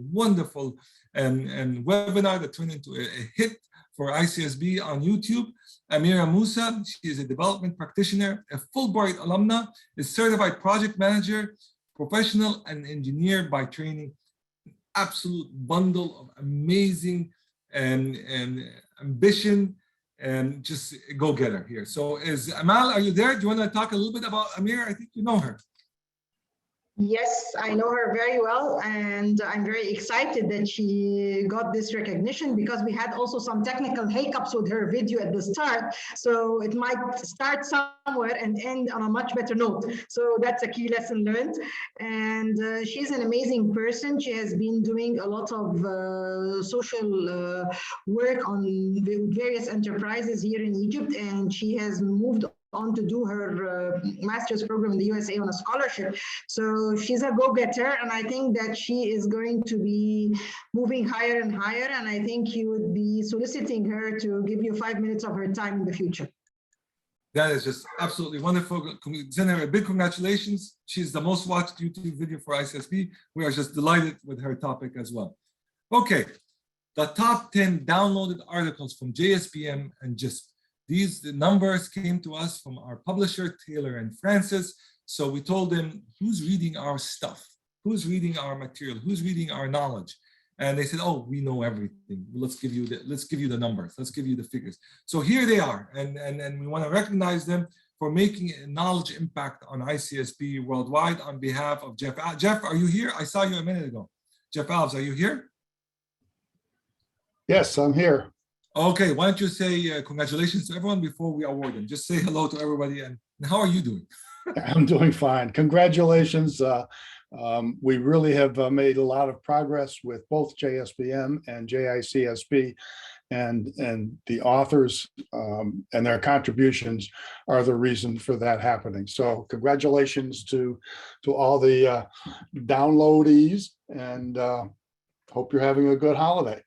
webinar that turned into a hit for ICSB on YouTube. Amira Musa, she is a development practitioner, a Fulbright alumna, is certified project manager, professional and engineer by training. Absolute bundle of amazing and ambition and just go-getter here. So is Amal, are you there? Do you want to talk a little bit about Amira? I think you know her. Yes, I know her very well, and I'm very excited that she got this recognition because we had also some technical hiccups with her video at the start. So it might start somewhere and end on a much better note. So that's a key lesson learned. And she's an amazing person. She has been doing a lot of social work on various enterprises here in Egypt, and she has moved on to do her master's program in the USA on a scholarship. So she's a go-getter, and I think that she is going to be moving higher and higher, and I think you would be soliciting her to give you 5 minutes of her time in the future. That is just absolutely wonderful. Send her a big congratulations. She's the most watched YouTube video for ICSB. We are just delighted with her topic as well. Okay, the top 10 downloaded articles from JSPM and JSPM. These numbers came to us from our publisher, Taylor and Francis. So we told them, who's reading our stuff? Who's reading our material? Who's reading our knowledge? And they said, oh, we know everything. Let's give you the numbers. Let's give you the figures. So here they are. And we want to recognize them for making a knowledge impact on ICSB worldwide on behalf of Jeff. Jeff, are you here? I saw you a minute ago. Jeff Alves, are you here? Yes, I'm here. Okay, why don't you say congratulations to everyone before we award them? Just say hello to everybody. And how are you doing? I'm doing fine. Congratulations. We really have made a lot of progress with both JSPM and JICSB, and the authors and their contributions are the reason for that happening. So congratulations to all the downloadees, and hope you're having a good holiday.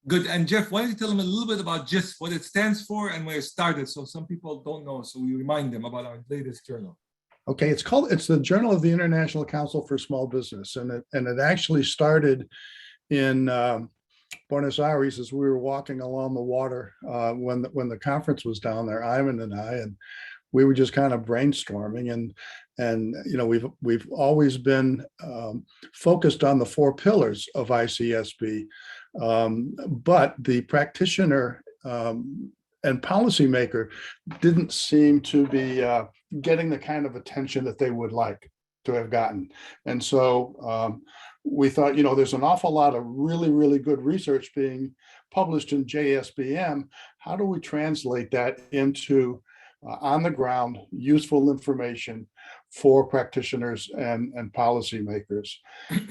Good. And Jeff, why don't you tell them a little bit about JISP, what it stands for and where it started, so some people don't know, so we remind them about our latest journal. Okay, it's the Journal of the International Council for Small Business, and it actually started in Buenos Aires as we were walking along the water when the conference was down there, Ivan and I, and we were just kind of brainstorming, and you know, we've always been focused on the 4 pillars of ICSB, but the practitioner and policymaker didn't seem to be getting the kind of attention that they would like to have gotten. And so we thought, you know, there's an awful lot of really, really good research being published in JSPM. How do we translate that into on the ground useful information for practitioners and policymakers?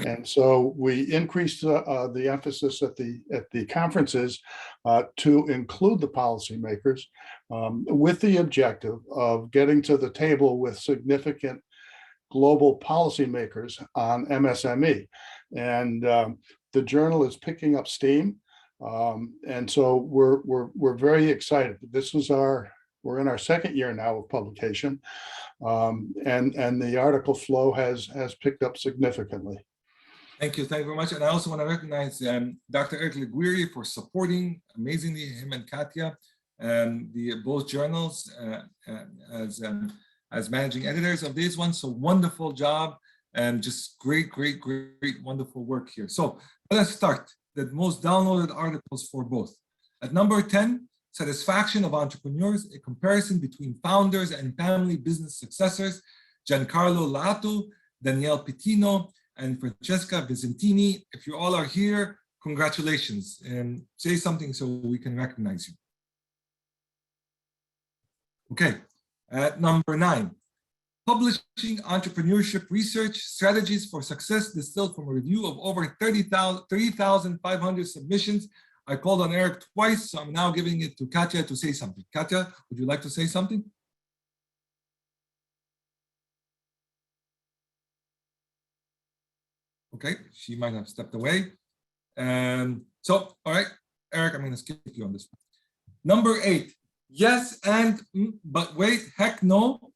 And so we increased the emphasis at the conferences to include the policymakers with the objective of getting to the table with significant global policymakers on MSME. And the journal is picking up steam. And so we're very excited. We're in our 2nd year now of publication, and the article flow has picked up significantly. Thank you very much. And I also want to recognize Dr. Eric Liguiri for supporting amazingly him and Katya, both journals as managing editors of this one. So wonderful job and just great, wonderful work here. So let's start. The most downloaded articles for both. At number 10, Satisfaction of Entrepreneurs, a comparison between founders and family business successors, Giancarlo Lato, Danielle Pitino, and Francesca Vicentini. If you all are here, congratulations, and say something so we can recognize you. Okay, at number 9, Publishing Entrepreneurship Research Strategies for Success, distilled from a review of over 3,500 submissions. I called on Eric twice, so I'm now giving it to Katya to say something. Katya, would you like to say something? Okay, she might have stepped away. So, all right, Eric, I'm going to skip you on this one. Number 8, yes and but wait, heck no,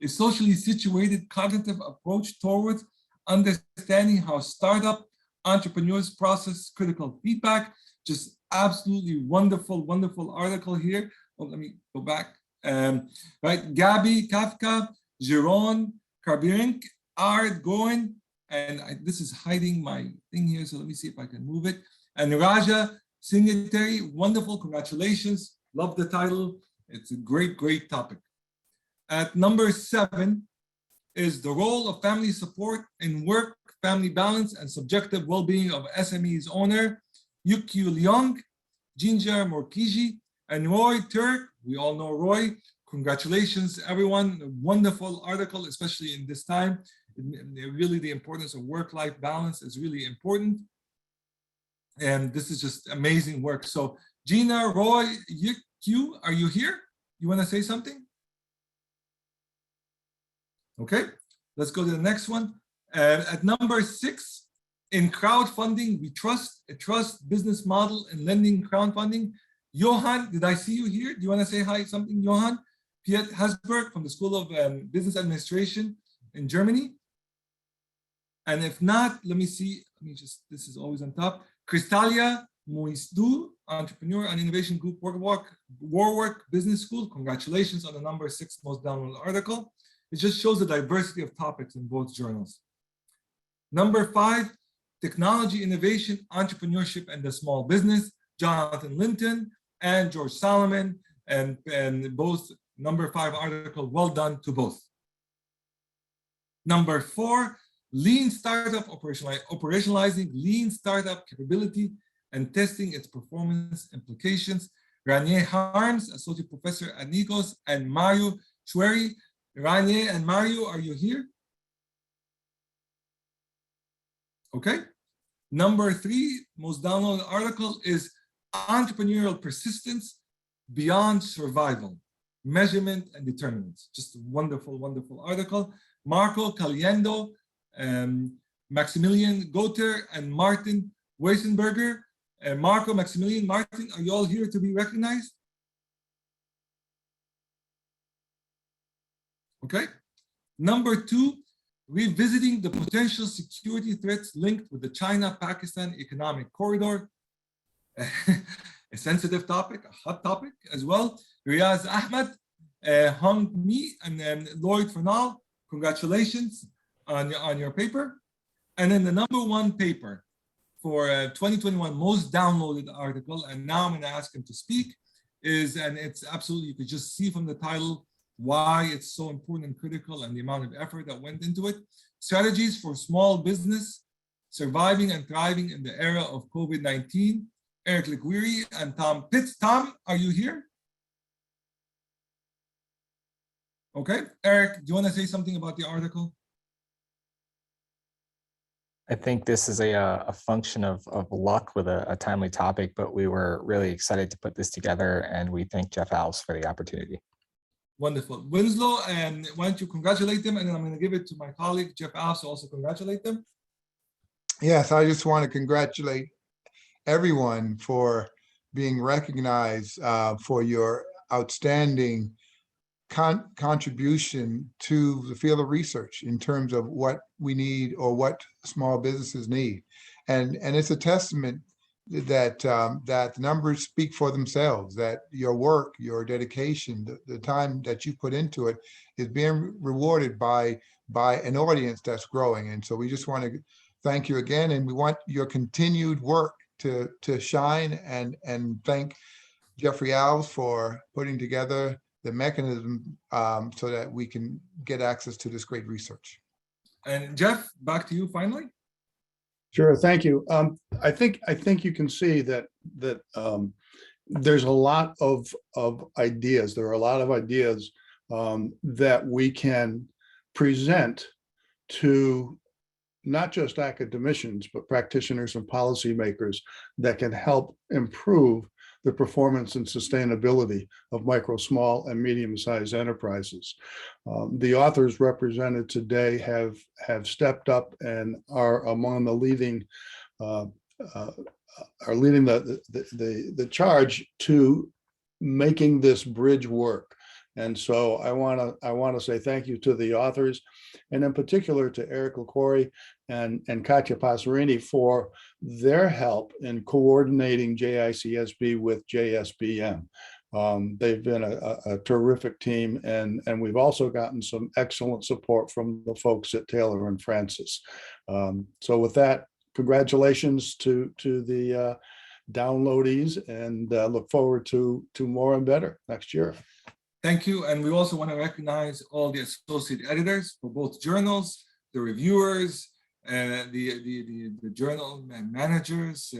a socially situated cognitive approach towards understanding how startup entrepreneurs process critical feedback. Just absolutely wonderful article here. Oh, let me go back. Right, Gabby Kafka, Jeroen Karbierink, Art Goen, and this is hiding my thing here, so let me see if I can move it. And Raja Singateri, wonderful, congratulations. Love the title. It's a great topic. At number 7 is the role of family support in work, family balance, and subjective well-being of SME's owner, Yukyu Leong, Ginger Morkiji, and Roy Turk. We all know Roy. Congratulations, everyone. A wonderful article, especially in this time. Really, the importance of work-life balance is really important. And this is just amazing work. So Gina, Roy, Yukyu, are you here? You want to say something? Okay, let's go to the next one. At number 6, in crowdfunding, we trust a trust business model in lending crowdfunding. Johan, did I see you here? Do you want to say hi, something, Johan? Piet Hasberg from the School of Business Administration in Germany. And if not, let me see, this is always on top. Kristalia Moisdu, Entrepreneur and Innovation Group Warwick Business School. Congratulations on the number 6 most downloaded article. It just shows the diversity of topics in both journals. Number 5, Technology, Innovation, Entrepreneurship, and the Small Business, Jonathan Linton and George Solomon, and both number 5 article, well done to both. Number 4, Lean Startup Operationalizing Lean Startup Capability and Testing Its Performance Implications. Ranier Harms, Associate Professor at Nikos, and Mario Chueri. Ranier and Mario, are you here? Okay. Number 3 most downloaded article is Entrepreneurial Persistence Beyond Survival, Measurement and Determinants. Just a wonderful, wonderful article. Marco Caliendo, Maximilian Goter, and Martin Weisenberger. Marco, Maximilian, Martin, are you all here to be recognized? Okay. Number 2, revisiting the potential security threats linked with the China-Pakistan Economic Corridor. A sensitive topic, a hot topic as well. Riaz Ahmed, Hong Mi, and Lloyd Fernal, congratulations on your paper. And then the number 1 paper for 2021 most downloaded article, and now I'm going to ask him to speak, is, and it's absolutely, you could just see from the title why it's so important and critical and the amount of effort that went into it. Strategies for Small Business Surviving and Thriving in the Era of COVID-19. Eric Liquiri and Tom Pitts. Tom, are you here? Okay. Eric, do you want to say something about the article? I think this is a function of luck with a timely topic, but we were really excited to put this together, and we thank Jeff Alves for the opportunity. Wonderful. Winslow, and why don't you congratulate them, and then I'm going to give it to my colleague, Jeff Alves, to also congratulate them. Yes, I just want to congratulate everyone for being recognized for your outstanding contribution to the field of research in terms of what we need or what small businesses need. And it's a testament that that the numbers speak for themselves, that your work, your dedication, the time that you put into it is being rewarded by an audience that's growing. And so we just want to thank you again, and we want your continued work to shine, and thank Jeffrey Alves for putting together the mechanism so that we can get access to this great research. And Jeff, back to you finally. Sure, thank you. I think you can see that there's a lot of ideas. There are a lot of ideas that we can present to not just academicians, but practitioners and policymakers that can help improve the performance and sustainability of micro, small, and medium-sized enterprises. The authors represented today have stepped up and are among the leading, are leading the charge to making this bridge work. And so I want to say thank you to the authors, and in particular to Eric Liquiri and Katya Passerini for their help in coordinating JICSB with JSPM. They've been a terrific team, and we've also gotten some excellent support from the folks at Taylor and Francis. So with that, congratulations to the downloadees, and look forward to more and better next year. Thank you. And we also want to recognize all the associate editors for both journals, the reviewers, the journal managers,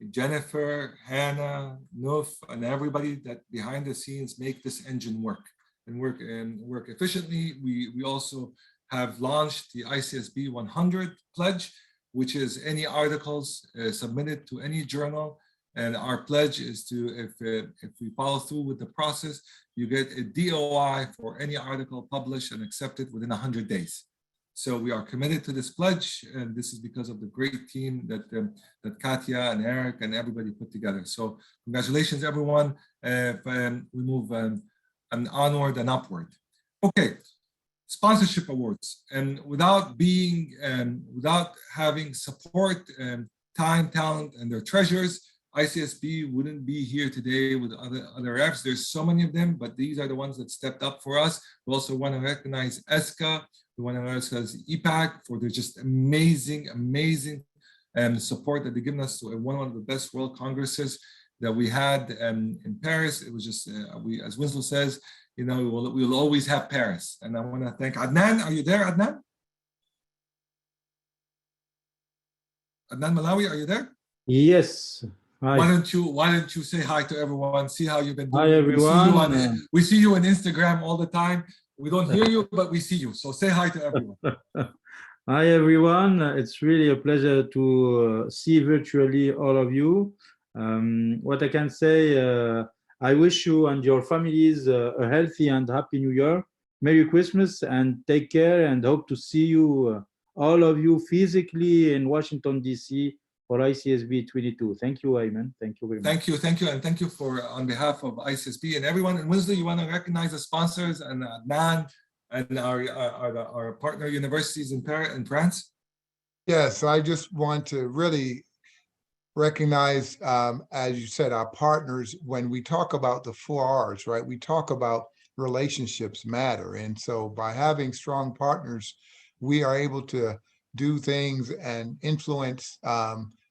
Jennifer, Hannah, Nuf, and everybody that behind the scenes make this engine work and work efficiently. We also have launched the ICSB 100 pledge, which is any articles submitted to any journal. And our pledge is to, if we follow through with the process, you get a DOI for any article published and accepted within 100 days. So we are committed to this pledge, and this is because of the great team that Katya and Eric and everybody put together. So congratulations, everyone. We move onward and upward. Okay, sponsorship awards, and without having support, time, talent, and their treasures, ICSB wouldn't be here today with other reps. There's so many of them, but these are the ones that stepped up for us. We also want to recognize ESCA. We want to recognize EPAC for their just amazing support that they've given us to one of the best World Congresses that we had in Paris. It was just, as Winslow says, we will always have Paris. And I want to thank Adnan. Are you there, Adnan? Adnan Malawi, are you there? Yes. Why Hi. don't you say hi to everyone? See how you've been doing. Hi, everyone. We see you on Instagram all the time. We don't hear you, but we see you. So say hi to everyone. Hi, everyone. It's really a pleasure to see virtually all of you. What I can say, I wish you and your families a healthy and happy New Year. Merry Christmas and take care, and hope to see you, all of you, physically in Washington, D.C. for ICSB 22. Thank you, Ayman. Thank you very much. Thank you, and thank you for on behalf of ICSB and everyone. And Winslow, you want to recognize the sponsors and Adnan and our partner universities in Paris and France? Yes, I just want to really recognize, as you said, our partners. When we talk about the 4 R's, right, we talk about relationships matter. And so by having strong partners, we are able to do things and influence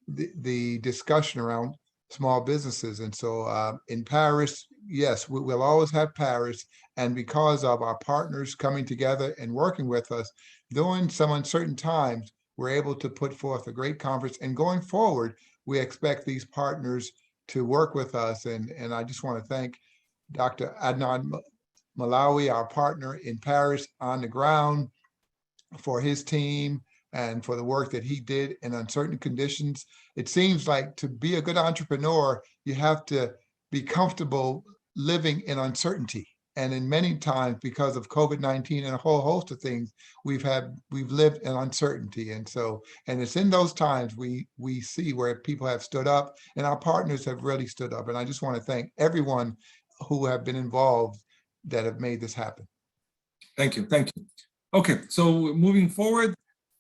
the discussion around small businesses. And so in Paris, yes, we'll always have Paris. And because of our partners coming together and working with us during some uncertain times, we're able to put forth a great conference. And going forward, we expect these partners to work with us. And I just want to thank Dr. Adnan Malawi, our partner in Paris on the ground, for his team and for the work that he did in uncertain conditions. It seems like to be a good entrepreneur, you have to be comfortable living in uncertainty. And in many times, because of COVID-19 and a whole host of things, we've lived in uncertainty. And so, and it's in those times we see where people have stood up and our partners have really stood up. And I just want to thank everyone who have been involved that have made this happen. Thank you. Okay, so moving forward,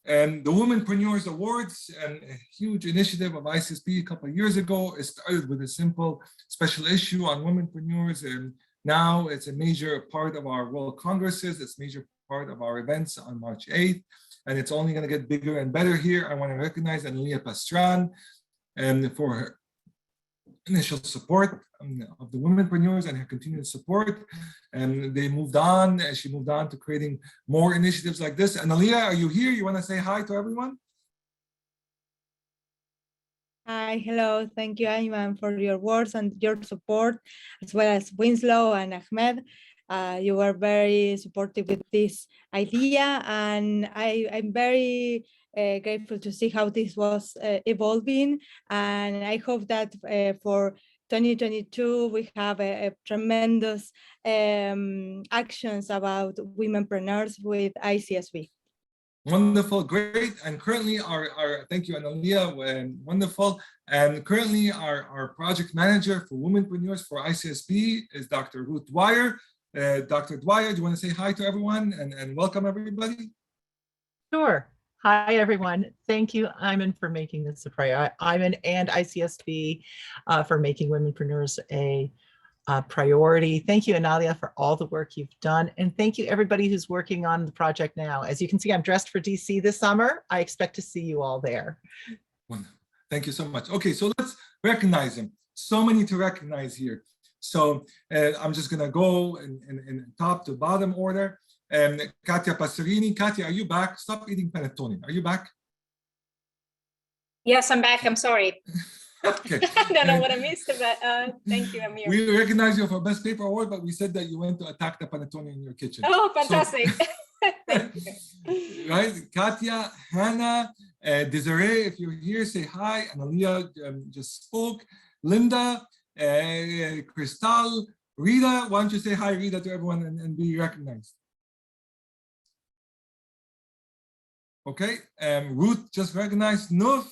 and the Womenpreneurs Awards, and a huge initiative of ICSB a couple of years ago. It started with a simple special issue on womenpreneurs, and now it's a major part of our World Congresses. It's a major part of our events on March 8th, and it's only going to get bigger and better here. I want to recognize Analia Pastran and for her initial support of the womenpreneurs and her continued support. And they moved on, and she moved on to creating more initiatives like this. Analia, are you here? You want to say hi to everyone? Hi, hello. Thank you, Ayman, for your words and your support, as well as Winslow and Ahmed. You were very supportive with this idea, and I'm very grateful to see how this was evolving. And I hope that for 2022, we have a tremendous actions about womenpreneurs with ICSB. Wonderful, great. And currently thank you, Analia, wonderful. And currently our project manager for womenpreneurs for ICSB is Dr. Ruth Dwyer. Dr. Dwyer, do you want to say hi to everyone and welcome everybody? Sure. Hi, everyone. Thank you, Ayman, for making this a priority. Ayman and ICSB for making womenpreneurs a priority. Thank you, Analia, for all the work you've done. And thank you, everybody who's working on the project now. As you can see, I'm dressed for DC this summer. I expect to see you all there. Wonderful. Thank you so much. Okay, so let's recognize them. So many to recognize here. So I'm just going to go in top to bottom order. Katia Passerini. Katia, are you back? Stop eating panettone. Are you back? Yes, I'm back. I'm sorry. Okay. I don't know what I missed, but thank you, Amir. We recognize you for Best Paper Award, but we said that you went to attack the panettone in your kitchen. Oh, fantastic. So, thank you. Right, Katia, Hannah, Desiree, if you're here, say hi. Analia just spoke. Linda, Crystal, Rita, why don't you say hi, Rita, to everyone and be recognized? Okay, Ruth just recognized. Nuf,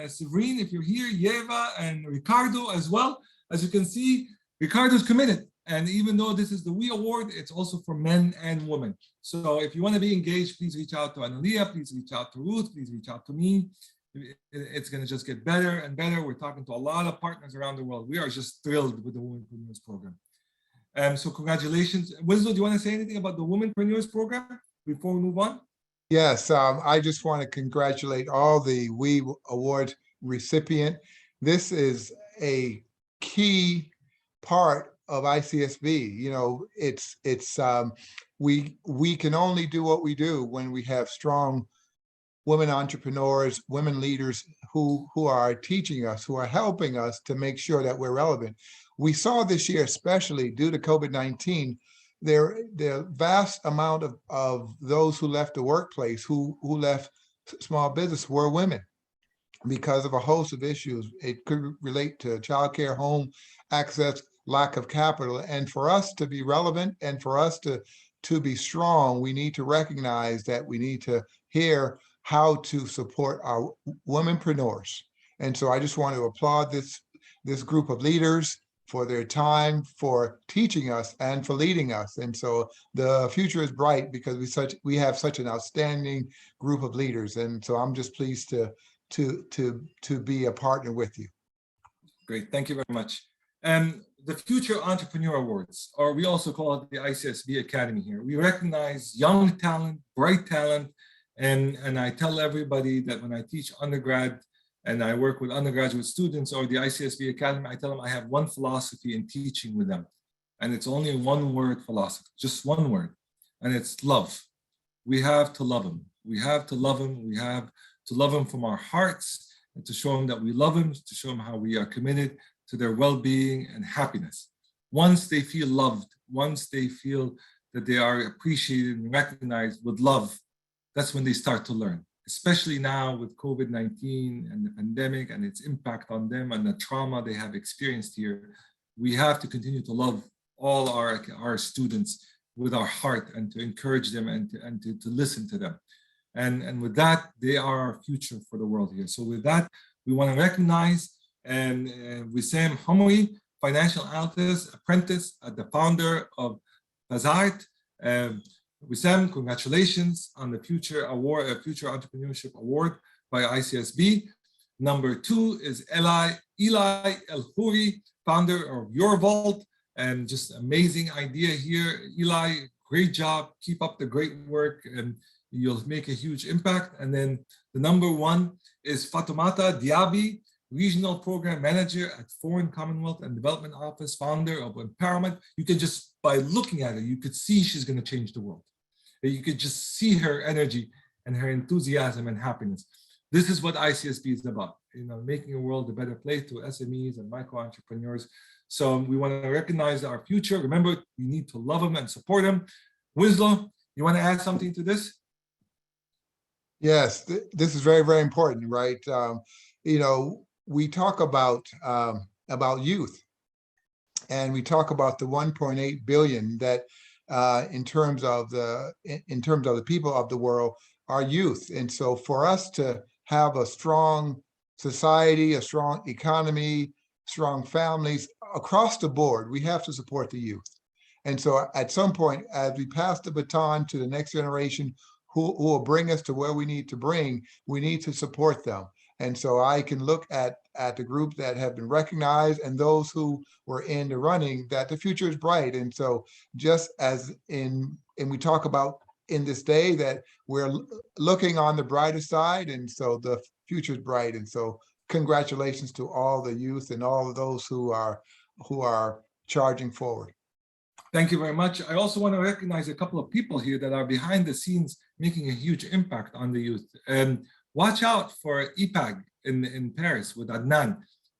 Severine, if you're here, Yeva, and Ricardo as well. As you can see, Ricardo's committed. And even though this is the We Award, it's also for men and women. So if you want to be engaged, please reach out to Analia, please reach out to Ruth, please reach out to me. It's going to just get better and better. We're talking to a lot of partners around the world. We are just thrilled with the Womenpreneurs program. So congratulations. Winslow, do you want to say anything about the Womenpreneurs program before we move on? Yes, I just want to congratulate all the We Award recipient. This is a key part of ICSB. You know, we can only do what we do when we have strong women entrepreneurs, women leaders who are teaching us, who are helping us to make sure that we're relevant. We saw this year, especially due to COVID-19, the vast amount of those who left the workplace, who left small business, were women because of a host of issues. It could relate to childcare, home access, lack of capital. And for us to be relevant and for us to be strong, we need to recognize that we need to hear how to support our womenpreneurs. And so I just want to applaud this group of leaders for their time, for teaching us and for leading us. And so the future is bright because we have such an outstanding group of leaders. And so I'm just pleased to be a partner with you. Great, thank you very much. The Future Entrepreneur Awards, or we also call it the ICSB Academy here. We recognize young talent, bright talent, and I tell everybody that when I teach undergrad and I work with undergraduate students or the ICSB Academy, I tell them I have one philosophy in teaching with them. And it's only one word philosophy, just one word, and it's love. We have to love them. We have to love them. We have to love them from our hearts and to show them that we love them, to show them how we are committed to their well-being and happiness. Once they feel loved, once they feel that they are appreciated and recognized with love, that's when they start to learn. Especially now with COVID-19 and the pandemic and its impact on them and the trauma they have experienced here, we have to continue to love all our students with our heart and to encourage them and to listen to them. And with that, they are our future for the world here. So with that, we want to recognize Wissam Hamoui, financial analyst, apprentice, the founder of Pazart. Wissam, congratulations on the Future Entrepreneurship Award by ICSB. Number 2 is Eli El-Houri, founder of Your Vault, and just amazing idea here. Eli, great job, keep up the great work, and you'll make a huge impact. And then the number 1 is Fatoumata Diaby, Regional Program Manager at Foreign Commonwealth and Development Office, founder of Empowerment. You could just, by looking at her, you could see she's going to change the world. You could just see her energy and her enthusiasm and happiness. This is what ICSB is about, making a world a better place to SMEs and micro entrepreneurs. So we want to recognize our future. Remember, we need to love them and support them. Winslow, you want to add something to this? Yes, this is very, very important, right? We talk about youth, and we talk about the 1.8 billion that in terms of the people of the world are youth. And so for us to have a strong society, a strong economy, strong families across the board, we have to support the youth. And so at some point, as we pass the baton to the next generation who will bring us to where we need to support them. And so I can look at the group that have been recognized and those who were in the running, that the future is bright. And so just as we talk about in this day that we're looking on the brighter side, and so the future is bright. And so congratulations to all the youth and all of those who are charging forward. Thank you very much. I also want to recognize a couple of people here that are behind the scenes making a huge impact on the youth. And watch out for IPAG in Paris with Adnan.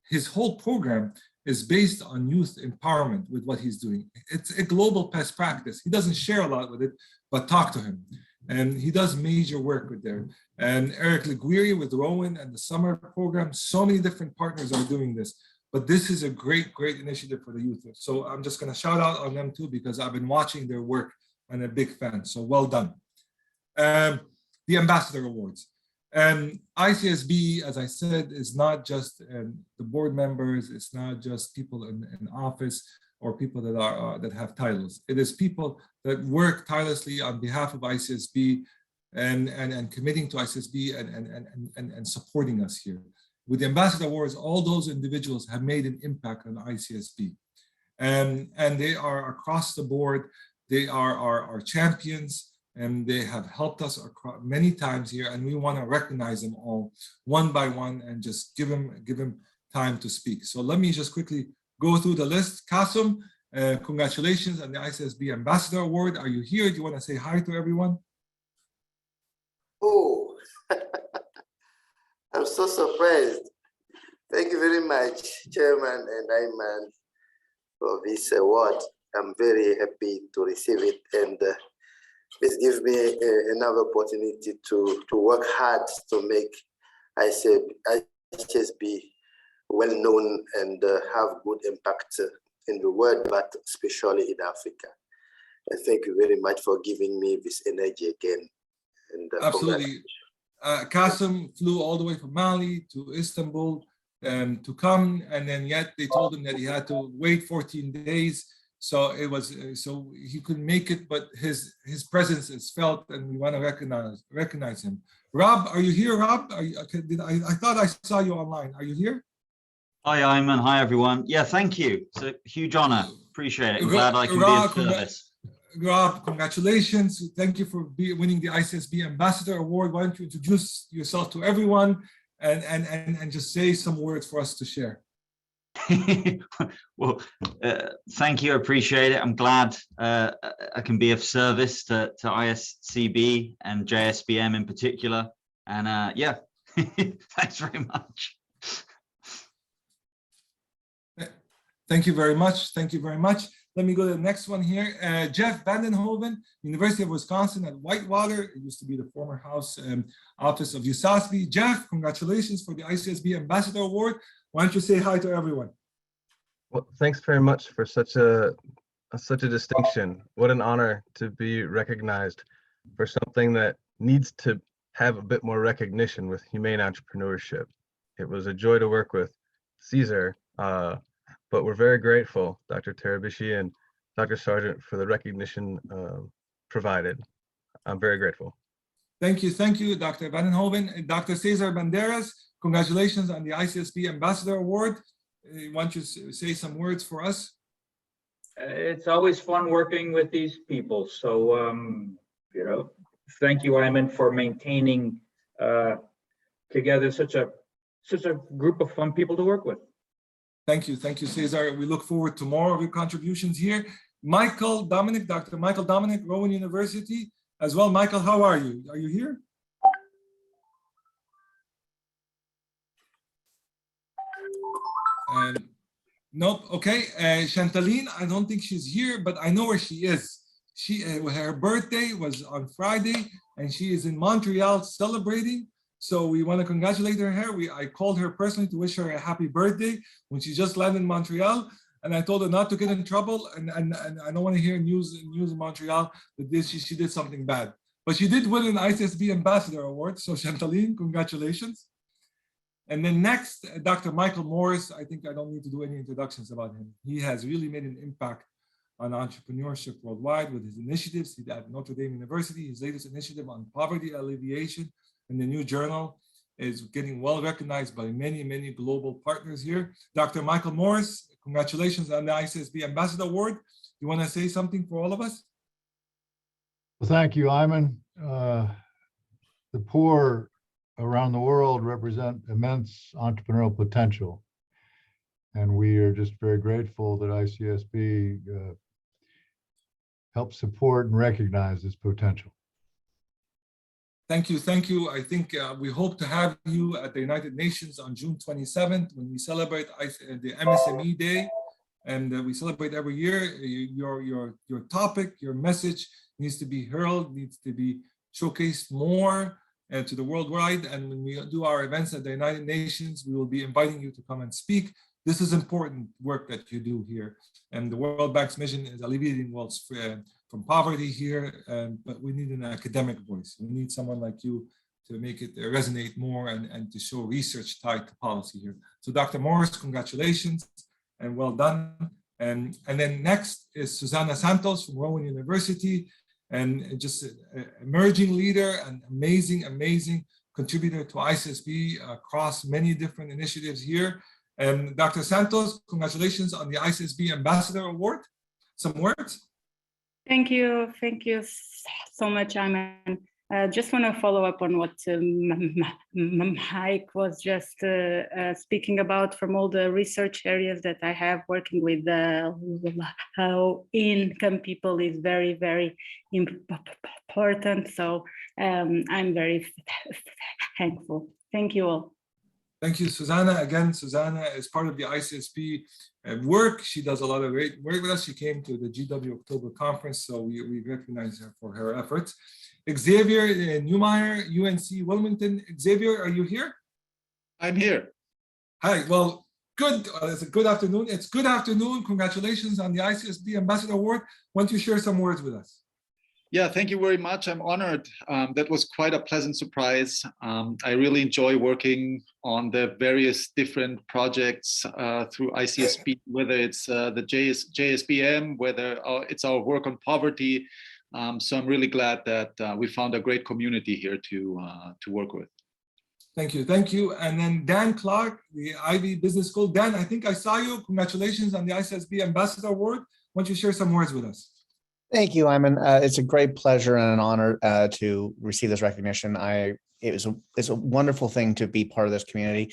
His whole program is based on youth empowerment with what he's doing. It's a global best practice. He doesn't share a lot with it, but talk to him. And he does major work with them. And Eric Leguiri with Rowan and the summer program, so many different partners are doing this. But this is a great, great initiative for the youth. So I'm just going to shout out on them too, because I've been watching their work and a big fan. So well done. The Ambassador Awards. And ICSB, as I said, is not just the board members. It's not just people in office or people that have titles. It is people that work tirelessly on behalf of ICSB and committing to ICSB and supporting us here. With the Ambassador Awards, all those individuals have made an impact on ICSB. And they are across the board. They are our champions, and they have helped us many times here, and we want to recognize them all one by one and just give them time to speak. So let me just quickly go through the list. Kasum, congratulations on the ICSB Ambassador Award. Are you here? Do you want to say hi to everyone? Oh, I'm so surprised. Thank you very much, Chairman and Ayman, for this award. I'm very happy to receive it, and this gives me another opportunity to work hard to make ICSB well known and have good impact in the world, but especially in Africa. And thank you very much for giving me this energy again. And absolutely. Qasim flew all the way from Mali to Istanbul to come, and then yet they told him that he had to wait 14 days. So it was so he couldn't make it, but his presence is felt, and we want to recognize him. Rob, are you here? Rob, are you, I thought I saw you online. Are you here? Hi, Ayman. Hi, everyone. Yeah, thank you. It's a huge honor. Appreciate it. I'm glad I can be of service. Rob, congratulations. Thank you for winning the ICSB Ambassador Award. Why don't you introduce yourself to everyone and just say some words for us to share? Well, thank you. I appreciate it. I'm glad I can be of service to ICSB and JSPM in particular. And yeah, thanks very much. Thank you very much. Thank you very much. Let me go to the next one here. Jeff Vandenhoven, University of Wisconsin at Whitewater. It used to be the former House office of USASB. Jeff, congratulations for the ICSB Ambassador Award. Why don't you say hi to everyone? Well, thanks very much for such a distinction. What an honor to be recognized for something that needs to have a bit more recognition with humane entrepreneurship. It was a joy to work with Caesar, but we're very grateful, Dr. Tarabishi and Dr. Sargent, for the recognition provided. I'm very grateful. Thank you, Dr. Vandenhoven. Dr. Cesar Banderas, congratulations on the ICSB Ambassador Award. Why don't you say some words for us? It's always fun working with these people. So, you know, thank you, Ayman, for maintaining together such a group of fun people to work with. Thank you, Cesar. We look forward to more of your contributions here. Michael Dominic, Dr. Michael Dominic, Rowan University as well. Michael, how are you? Are you here? Nope. Okay. Chantaline, I don't think she's here, but I know where she is. Her birthday was on Friday, and she is in Montreal celebrating. So we want to congratulate her. I called her personally to wish her a happy birthday when she just landed in Montreal, and I told her not to get in trouble. And I don't want to hear news in Montreal that she did something bad. But she did win an ICSB Ambassador Award. So Chantaline, congratulations. And then next, Dr. Michael Morris. I think I don't need to do any introductions about him. He has really made an impact on entrepreneurship worldwide with his initiatives at Notre Dame University. His latest initiative on poverty alleviation in the New Journal is getting well recognized by many, many global partners here. Dr. Michael Morris, congratulations on the ICSB Ambassador Award. You want to say something for all of us? Well, thank you, Ayman. The poor around the world represent immense entrepreneurial potential. And we are just very grateful that ICSB helps support and recognize this potential. Thank you. I think we hope to have you at the United Nations on June 27th when we celebrate the MSME Day. And we celebrate every year. Your topic, your message needs to be heralded, needs to be showcased more to the worldwide. And when we do our events at the United Nations, we will be inviting you to come and speak. This is important work that you do here. And the World Bank's mission is alleviating wealth from poverty here, but we need an academic voice. We need someone like you to make it resonate more and to show research tied to policy here. So Dr. Morris, congratulations and well done. And then next is Susana Santos from Rowan University, and just an emerging leader and amazing contributor to ICSB across many different initiatives here. And Dr. Santos, congratulations on the ICSB Ambassador Award. Some words? Thank you so much, Ayman. Just want to follow up on what Mike was just speaking about from all the research areas that I have working with how income people is very, very important. So I'm very thankful. Thank you all. Thank you, Susanna. Again, Susanna is part of the ICSB work. She does a lot of great work with us. She came to the GW October conference, so we recognize her for her efforts. Xavier Neumeyer, UNC Wilmington. Xavier, are you here? I'm here. Hi, well, good. It's a good afternoon. It's good afternoon. Congratulations on the ICSB Ambassador Award. Why don't you share some words with us? Yeah, thank you very much. I'm honored. That was quite a pleasant surprise. I really enjoy working on the various different projects through ICSB, whether it's the JSPM, whether it's our work on poverty. So I'm really glad that we found a great community here to work with. Thank you. Thank you. And then Dan Clark, the Ivy Business School. Dan, I think I saw you. Congratulations on the ICSB Ambassador Award. Why don't you share some words with us? Thank you, Ayman. It's a great pleasure and an honor to receive this recognition. It's a wonderful thing to be part of this community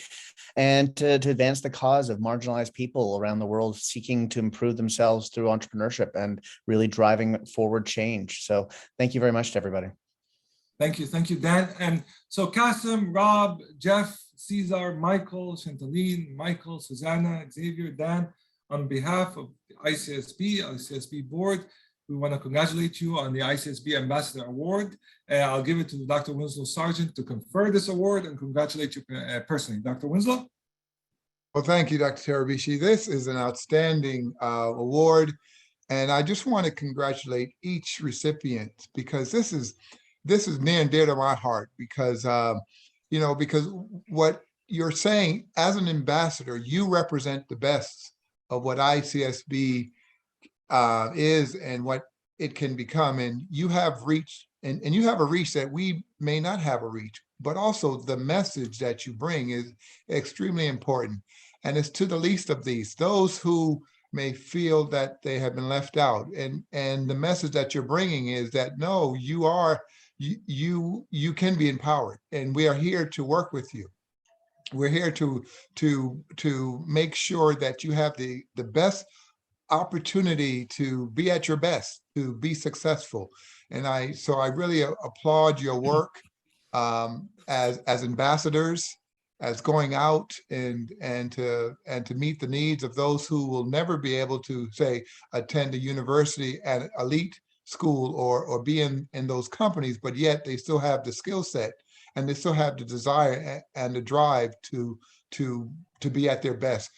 and to advance the cause of marginalized people around the world seeking to improve themselves through entrepreneurship and really driving forward change. So thank you very much to everybody. Thank you, Dan. And so Kasim, Rob, Jeff, Cesar, Michael, Chantaline, Michael, Susanna, Xavier, Dan, on behalf of the ICSB board, we want to congratulate you on the ICSB Ambassador Award. I'll give it to Dr. Winslow Sargent to confer this award and congratulate you personally. Dr. Winslow? Well, thank you, Dr. Terabishi. This is an outstanding award. And I just want to congratulate each recipient because this is near and dear to my heart because, because what you're saying as an ambassador, you represent the best of what ICSB is and what it can become. And you have reached, and you have a reach that we may not have a reach, but also the message that you bring is extremely important. And it's to the least of these, those who may feel that they have been left out. And the message that you're bringing is that, no, you can be empowered, and we are here to work with you. We're here to make sure that you have the best opportunity to be at your best, to be successful. And I really applaud your work as ambassadors, as going out and to meet the needs of those who will never be able to, say, attend a university at an elite school or be in those companies, but yet they still have the skill set and they still have the desire and the drive to be at their best,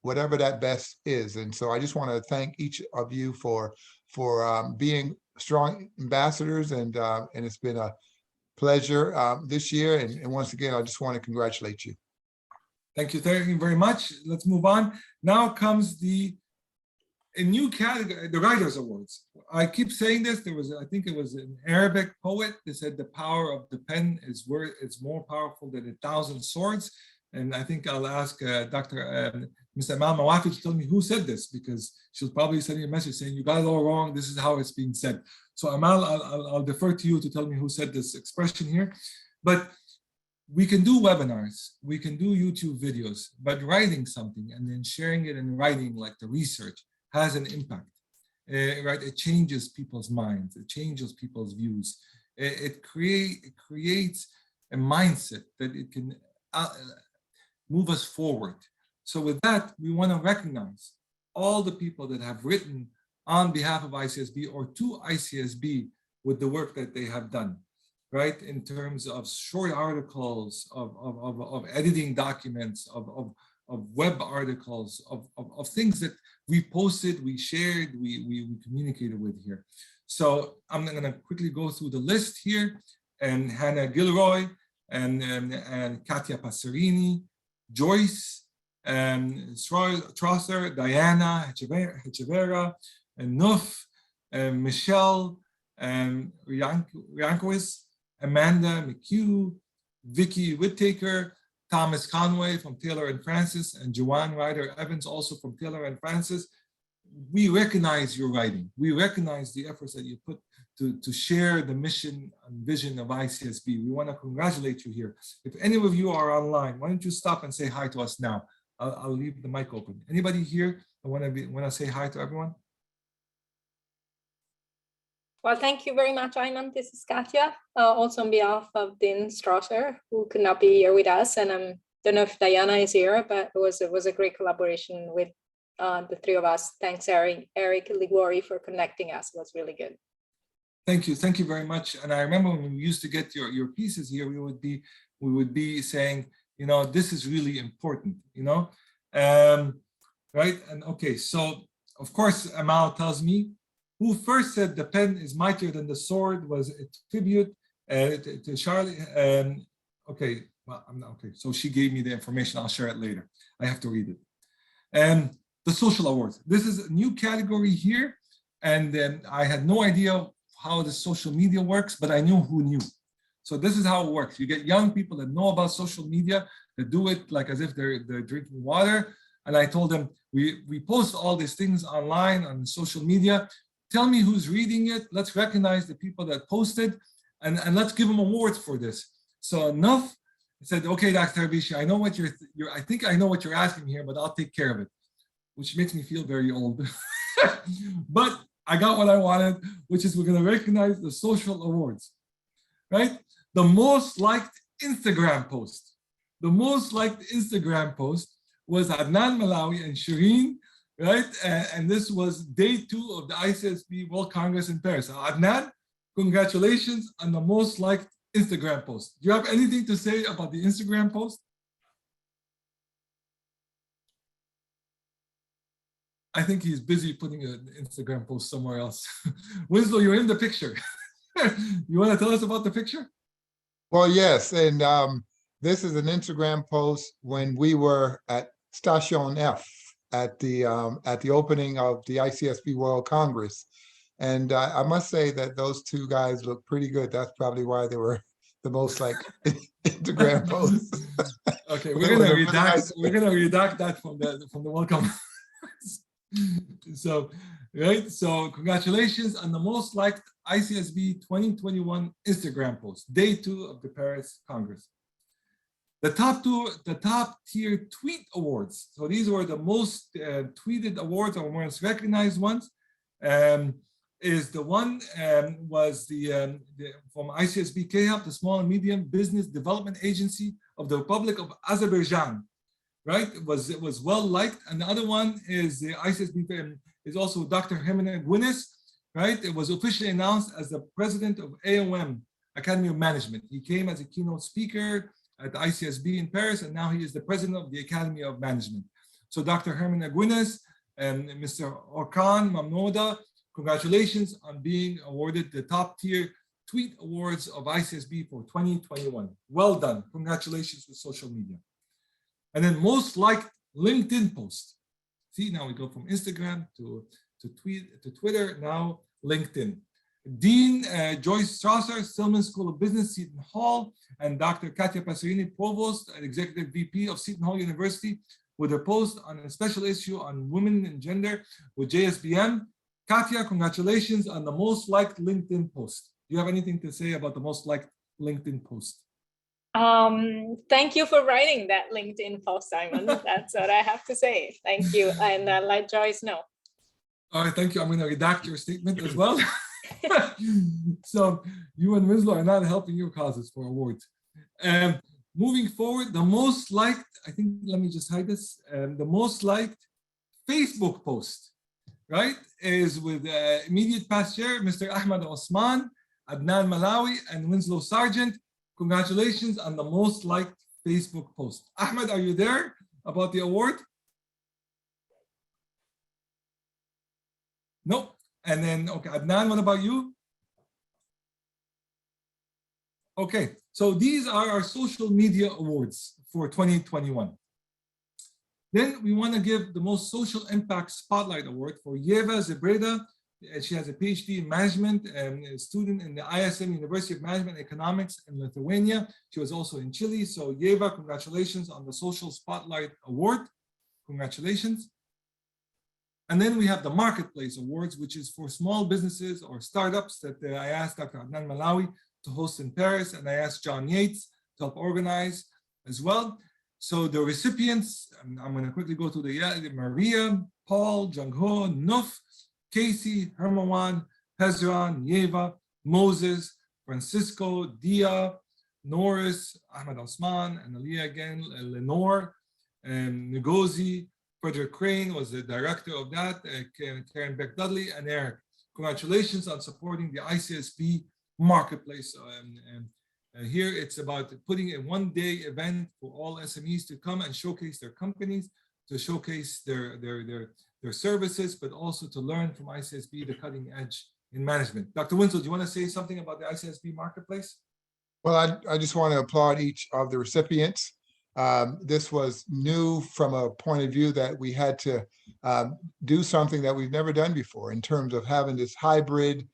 whatever that best is. And so I just want to thank each of you for being strong ambassadors, and it's been a pleasure this year. And once again, I just want to congratulate you. Thank you very much. Let's move on. Now comes a new category, the Writers Awards. I keep saying this. I think it was an Arabic poet that said the power of the pen is more powerful than 1,000 swords. And I think I'll ask Ms. Amal Mawafi to tell me who said this, because she'll probably send me a message saying, you got it all wrong. This is how it's being said. So Amal, I'll defer to you to tell me who said this expression here. But we can do webinars, we can do YouTube videos, but writing something and then sharing it in writing, like the research, has an impact, right? It changes people's minds, it changes people's views. It creates a mindset that it can move us forward. So with that, we want to recognize all the people that have written on behalf of ICSB or to ICSB with the work that they have done, right? In terms of short articles, of editing documents, of web articles, of things that we posted, we shared, we communicated with here. So I'm going to quickly go through the list here. And Hannah Gilroy, and Katia Passerini, Joyce, Strasser, Diana Hechevera, and Nuf, Michelle, Rianquist, Amanda McHugh, Vicky Whittaker, Thomas Conway from Taylor and Francis, and Joanne Ryder Evans, also from Taylor and Francis. We recognize your writing. We recognize the efforts that you put to share the mission and vision of ICSB. We want to congratulate you here. If any of you are online, why don't you stop and say hi to us now? I'll leave the mic open. Anybody here want to say hi to everyone? Well, thank you very much, Ayman. This is Katia, also on behalf of Dean Strasser, who could not be here with us. And I'm don't know if Diana is here, but it was a great collaboration with the three of us. Thanks, Eric Liguori, for connecting us. It was really good. Thank you very much. And I remember when we used to get your pieces here, we would be saying, you know, this is really important, you know, right? And okay, so of course, Amal tells me, who first said the pen is mightier than the sword was a tribute to Charlie. Okay, well, I'm not okay. So she gave me the information. I'll share it later. I have to read it. The social awards. This is a new category here, and then I had no idea how the social media works, but I knew who knew. So this is how it works. You get young people that know about social media, that do it like as if they're drinking water. And I told them, we post all these things online on social media. Tell me who's reading it. Let's recognize the people that posted, and let's give them awards for this. So enough said, okay, Dr. Bishi, I know what I think I know what you're asking here, but I'll take care of it, which makes me feel very old. But I got what I wanted, which is we're going to recognize the social awards, right? The most liked Instagram post. The most liked Instagram post was Adnan Malawi and Shireen, right? And this was day 2 of the ICSB World Congress in Paris. So Adnan, congratulations on the most liked Instagram post. Do you have anything to say about the Instagram post? I think he's busy putting an Instagram post somewhere else. Winslow, you're in the picture. You want to tell us about the picture? Well, yes, and this is an Instagram post when we were at Station F at the opening of the ICSB World Congress. And I must say that those two guys look pretty good. That's probably why they were the most like Instagram posts. Okay, we're gonna redact that from the welcome. So, right. So congratulations on the most liked ICSB 2021 Instagram post, day 2 of the Paris Congress. The top tier tweet awards. So these were the most tweeted awards or most recognized ones. Is the one was the from ICSB KHAP, the Small and Medium Business Development Agency of the Republic of Azerbaijan, right? It was well liked. And the other one is the ICSB is also Dr. Jimena Guinness, right? It was officially announced as the president of AOM, Academy of Management. He came as a keynote speaker at the ICSB in Paris, and now he is the president of the Academy of Management. So Dr. Jimena Guinness and Mr. Orkan Mamnouda, congratulations on being awarded the top tier tweet awards of ICSB for 2021. Well done. Congratulations with social media. And then most liked LinkedIn post. See, now we go from Instagram to Twitter, now LinkedIn. Dean Joyce Strasser, Stillman School of Business, Seton Hall, and Dr. Katia Passerini, Provost and Executive VP of Seton Hall University, with a post on a special issue on women and gender with JSPM. Katia, congratulations on the most liked LinkedIn post. Do you have anything to say about the most liked LinkedIn post? Thank you for writing that LinkedIn post, Simon. That's what I have to say. Thank you. And let Joyce know. All right, thank you. I'm going to redact your statement as well. So you and Winslow are not helping your causes for awards. Moving forward, the most liked, I think, let me just hide this. The most liked Facebook post, right, is with immediate past chair, Mr. Ahmed Osman, Adnan Malawi, and Winslow Sargent. Congratulations on the most liked Facebook post. Ahmed, are you there about the award? No. And then, okay, Adnan, what about you? Okay, so these are our social media awards for 2021. Then we want to give the most social impact spotlight award for Yeva Zebreda. She has a PhD in management and a student in the ISM University of Management and Economics in Lithuania. She was also in Chile. So Yeva, congratulations on the Social Spotlight Award. Congratulations. And then we have the Marketplace Awards, which is for small businesses or startups that I asked Dr. Adnan Malawi to host in Paris, and I asked John Yates to help organize as well. So the recipients, I'm going to quickly go to the Maria, Paul, Jungho, Nuf, Casey, Hermawan, Hezron, Yeva, Moses, Francisco, Dia, Norris, Ahmed Osman, and Aliyah again, Lenore, and Ngozi. Frederick Crane was the director of that, Karen Beck Dudley, and Eric. Congratulations on supporting the ICSB marketplace. Here it's about putting a one-day event for all SMEs to come and showcase their companies, to showcase their services, but also to learn from ICSB the cutting edge in management. Dr. Winslow, do you want to say something about the ICSB marketplace? Well, I just want to applaud each of the recipients. This was new from a point of view that we had to do something that we've never done before in terms of having this hybrid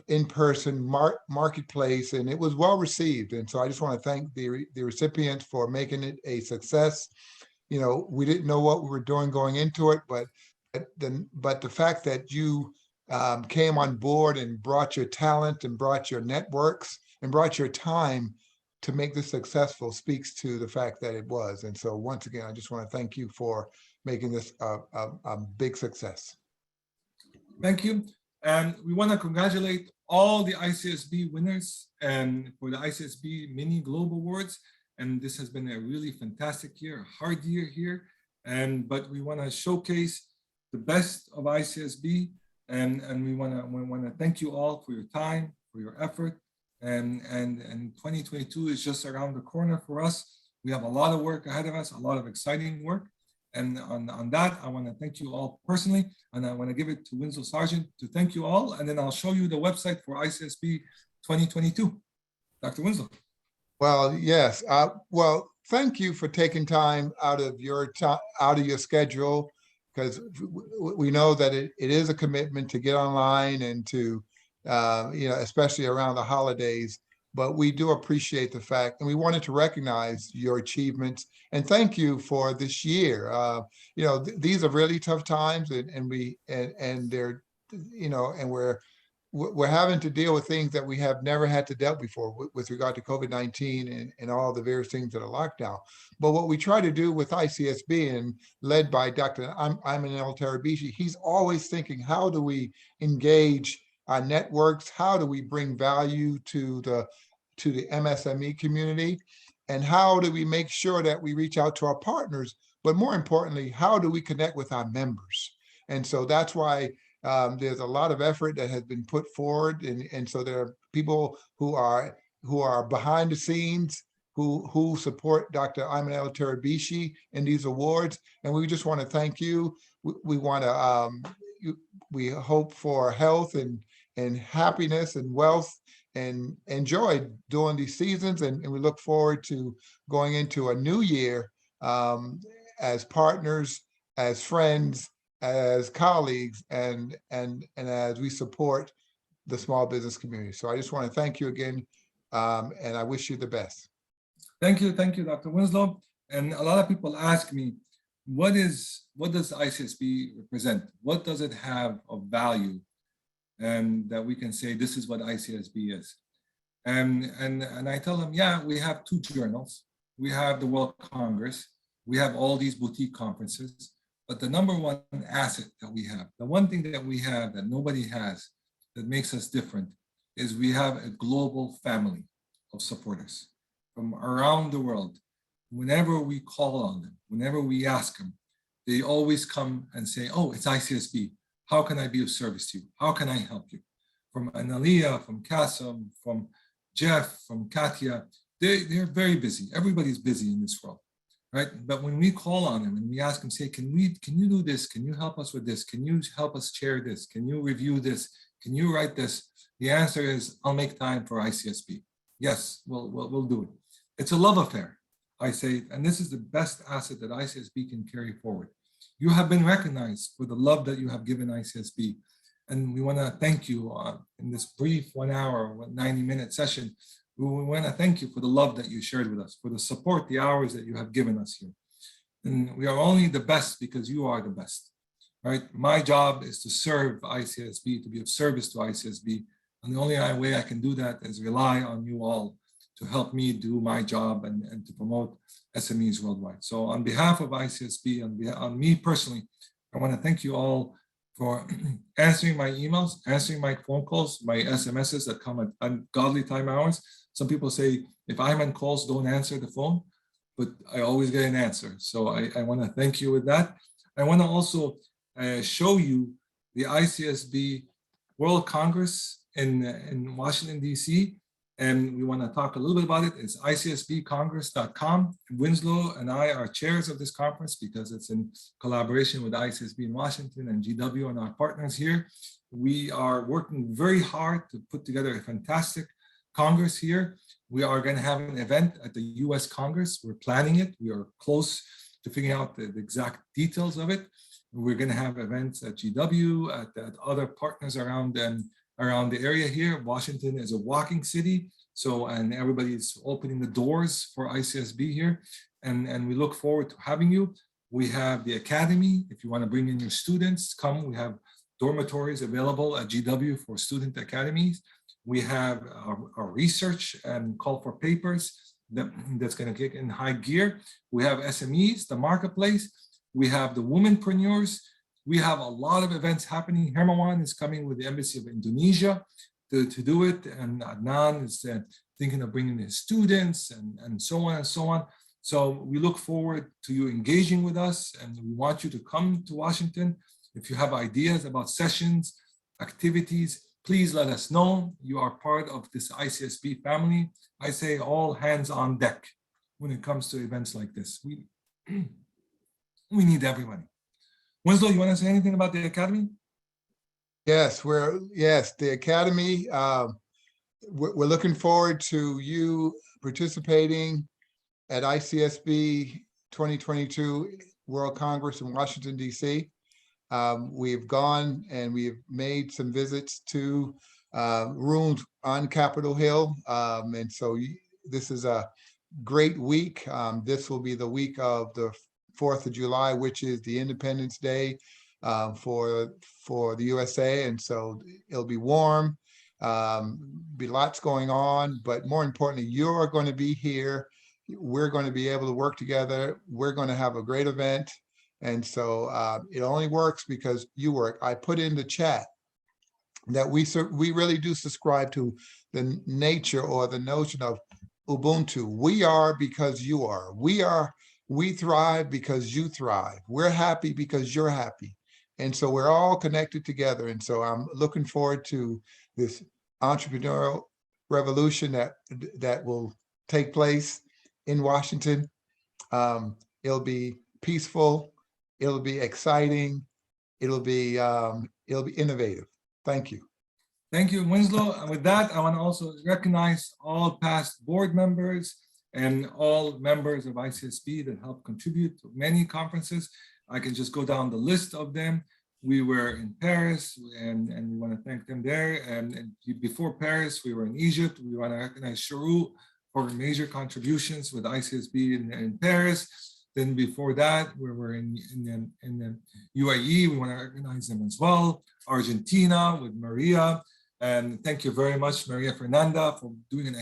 in-person marketplace, and it was well received. And so I just want to thank the recipients for making it a success. You know, we didn't know what we were doing going into it, but the fact that you came on board and brought your talent and brought your networks and brought your time to make this successful speaks to the fact that it was. And so once again, I just want to thank you for making this a big success. Thank you. And we want to congratulate all the ICSB winners and for the ICSB Mini Global Awards. And this has been a really fantastic year, a hard year here. But we want to showcase the best of ICSB. And we want to thank you all for your time, for your effort. And 2022 is just around the corner for us. We have a lot of work ahead of us, a lot of exciting work. And on that, I want to thank you all personally. And I want to give it to Winslow Sargent to thank you all. And then I'll show you the website for ICSB 2022. Dr. Winslow. Well, yes. Well, thank you for taking time out of your schedule, because we know that it is a commitment to get online and to, especially around the holidays. But we do appreciate the fact, and we wanted to recognize your achievements and thank you for this year. These are really tough times, and they're, and we're having to deal with things that we have never had to deal before with regard to COVID-19 and all the various things that are locked down. But what we try to do with ICSB, and led by Dr. Ayman El-Tarabishi, he's always thinking, how do we engage our networks? How do we bring value to the MSME community? And how do we make sure that we reach out to our partners? But more importantly, how do we connect with our members? And so that's why there's a lot of effort that has been put forward. And so there are people who are behind the scenes who support Dr. Ayman El-Tarabishi in these awards. And we just want to thank you. We want to, we hope for health and happiness and wealth and enjoy during these seasons. And we look forward to going into a new year as partners, as friends, as colleagues, and as we support the small business community. So I just want to thank you again, and I wish you the best. Thank you, Dr. Winslow. And a lot of people ask me, what does ICSB represent? What does it have of value? And that we can say this is what ICSB is. And I tell them, yeah, we have 2 journals. We have the World Congress. We have all these boutique conferences. But the number one asset that we have, the one thing that we have that nobody has that makes us different, is we have a global family of supporters from around the world. Whenever we call on them, whenever we ask them, they always come and say, oh, it's ICSB. How can I be of service to you? How can I help you? From Analia, from Kasim, from Jeff, from Katya, they're very busy. Everybody's busy in this world, right? But when we call on them and we ask them, say, can you do this? Can you help us with this? Can you help us chair this? Can you review this? Can you write this? The answer is, I'll make time for ICSB. Yes, we'll do it. It's a love affair, I say, and this is the best asset that ICSB can carry forward. You have been recognized for the love that you have given ICSB. And we want to thank you in this brief 1 hour, 90-minute session. We want to thank you for the love that you shared with us, for the support, the hours that you have given us here. And we are only the best because you are the best, right? My job is to serve ICSB, to be of service to ICSB. And the only way I can do that is rely on you all to help me do my job and to promote SMEs worldwide. So on behalf of ICSB, on me personally, I want to thank you all for answering my emails, answering my phone calls, my SMSs that come at ungodly time hours. Some people say, if Ayman calls, don't answer the phone, but I always get an answer. So I want to thank you with that. I want to also show you the ICSB World Congress in Washington, DC. And we want to talk a little bit about it. It's icsbcongress.com. Winslow and I are chairs of this conference because it's in collaboration with ICSB in Washington and GW and our partners here. We are working very hard to put together a fantastic Congress here. We are going to have an event at the US Congress. We're planning it. We are close to figuring out the exact details of it. We're going to have events at GW, at other partners around the area here. Washington is a walking city. So, and everybody's opening the doors for ICSB here. And we look forward to having you. We have the Academy. If you want to bring in your students, come. We have dormitories available at GW for student academies. We have our research and call for papers that's going to kick in high gear. We have SMEs, the marketplace. We have the Womenpreneurs. We have a lot of events happening. Hermawan is coming with the Embassy of Indonesia to do it. And Adnan is thinking of bringing his students and so on and so on. So we look forward to you engaging with us, and we want you to come to Washington. If you have ideas about sessions, activities, please let us know. You are part of this ICSB family. I say all hands on deck when it comes to events like this. We need everybody. Winslow, you want to say anything about the Academy? Yes, the Academy. We're looking forward to you participating at ICSB 2022 World Congress in Washington, DC. We've gone and we've made some visits to rooms on Capitol Hill. And so this is a great week. This will be the week of the 4th of July, which is the Independence Day for the USA. And so it'll be warm, be lots going on, but more importantly, you're going to be here. We're going to be able to work together. We're going to have a great event. And so it only works because you work. I put in the chat that we really do subscribe to the nature or the notion of Ubuntu. We are because you are. We thrive because you thrive. We're happy because you're happy. And so we're all connected together. And so I'm looking forward to this entrepreneurial revolution that will take place in Washington. It'll be peaceful. It'll be exciting. It'll be innovative. Thank you. Thank you, Winslow. And with that, I want to also recognize all past board members and all members of ICSB that helped contribute to many conferences. I can just go down the list of them. We were in Paris, and we want to thank them there. And before Paris, we were in Egypt. We want to recognize Sharu for major contributions with ICSB in Paris. Then before that, we were in the UAE. We want to recognize them as well. Argentina with Maria. And thank you very much, Maria Fernanda, for doing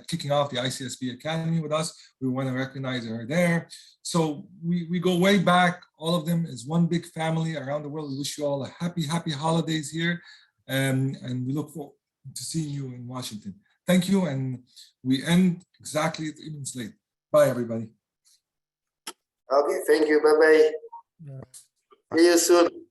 kicking off the ICSB Academy with us. We want to recognize her there. So we go way back. All of them is one big family around the world. We wish you all a happy holidays here. And we look forward to seeing you in Washington. Thank you. And we end exactly 3 minutes late. Bye, everybody. Okay, thank you. Bye-bye. See you soon.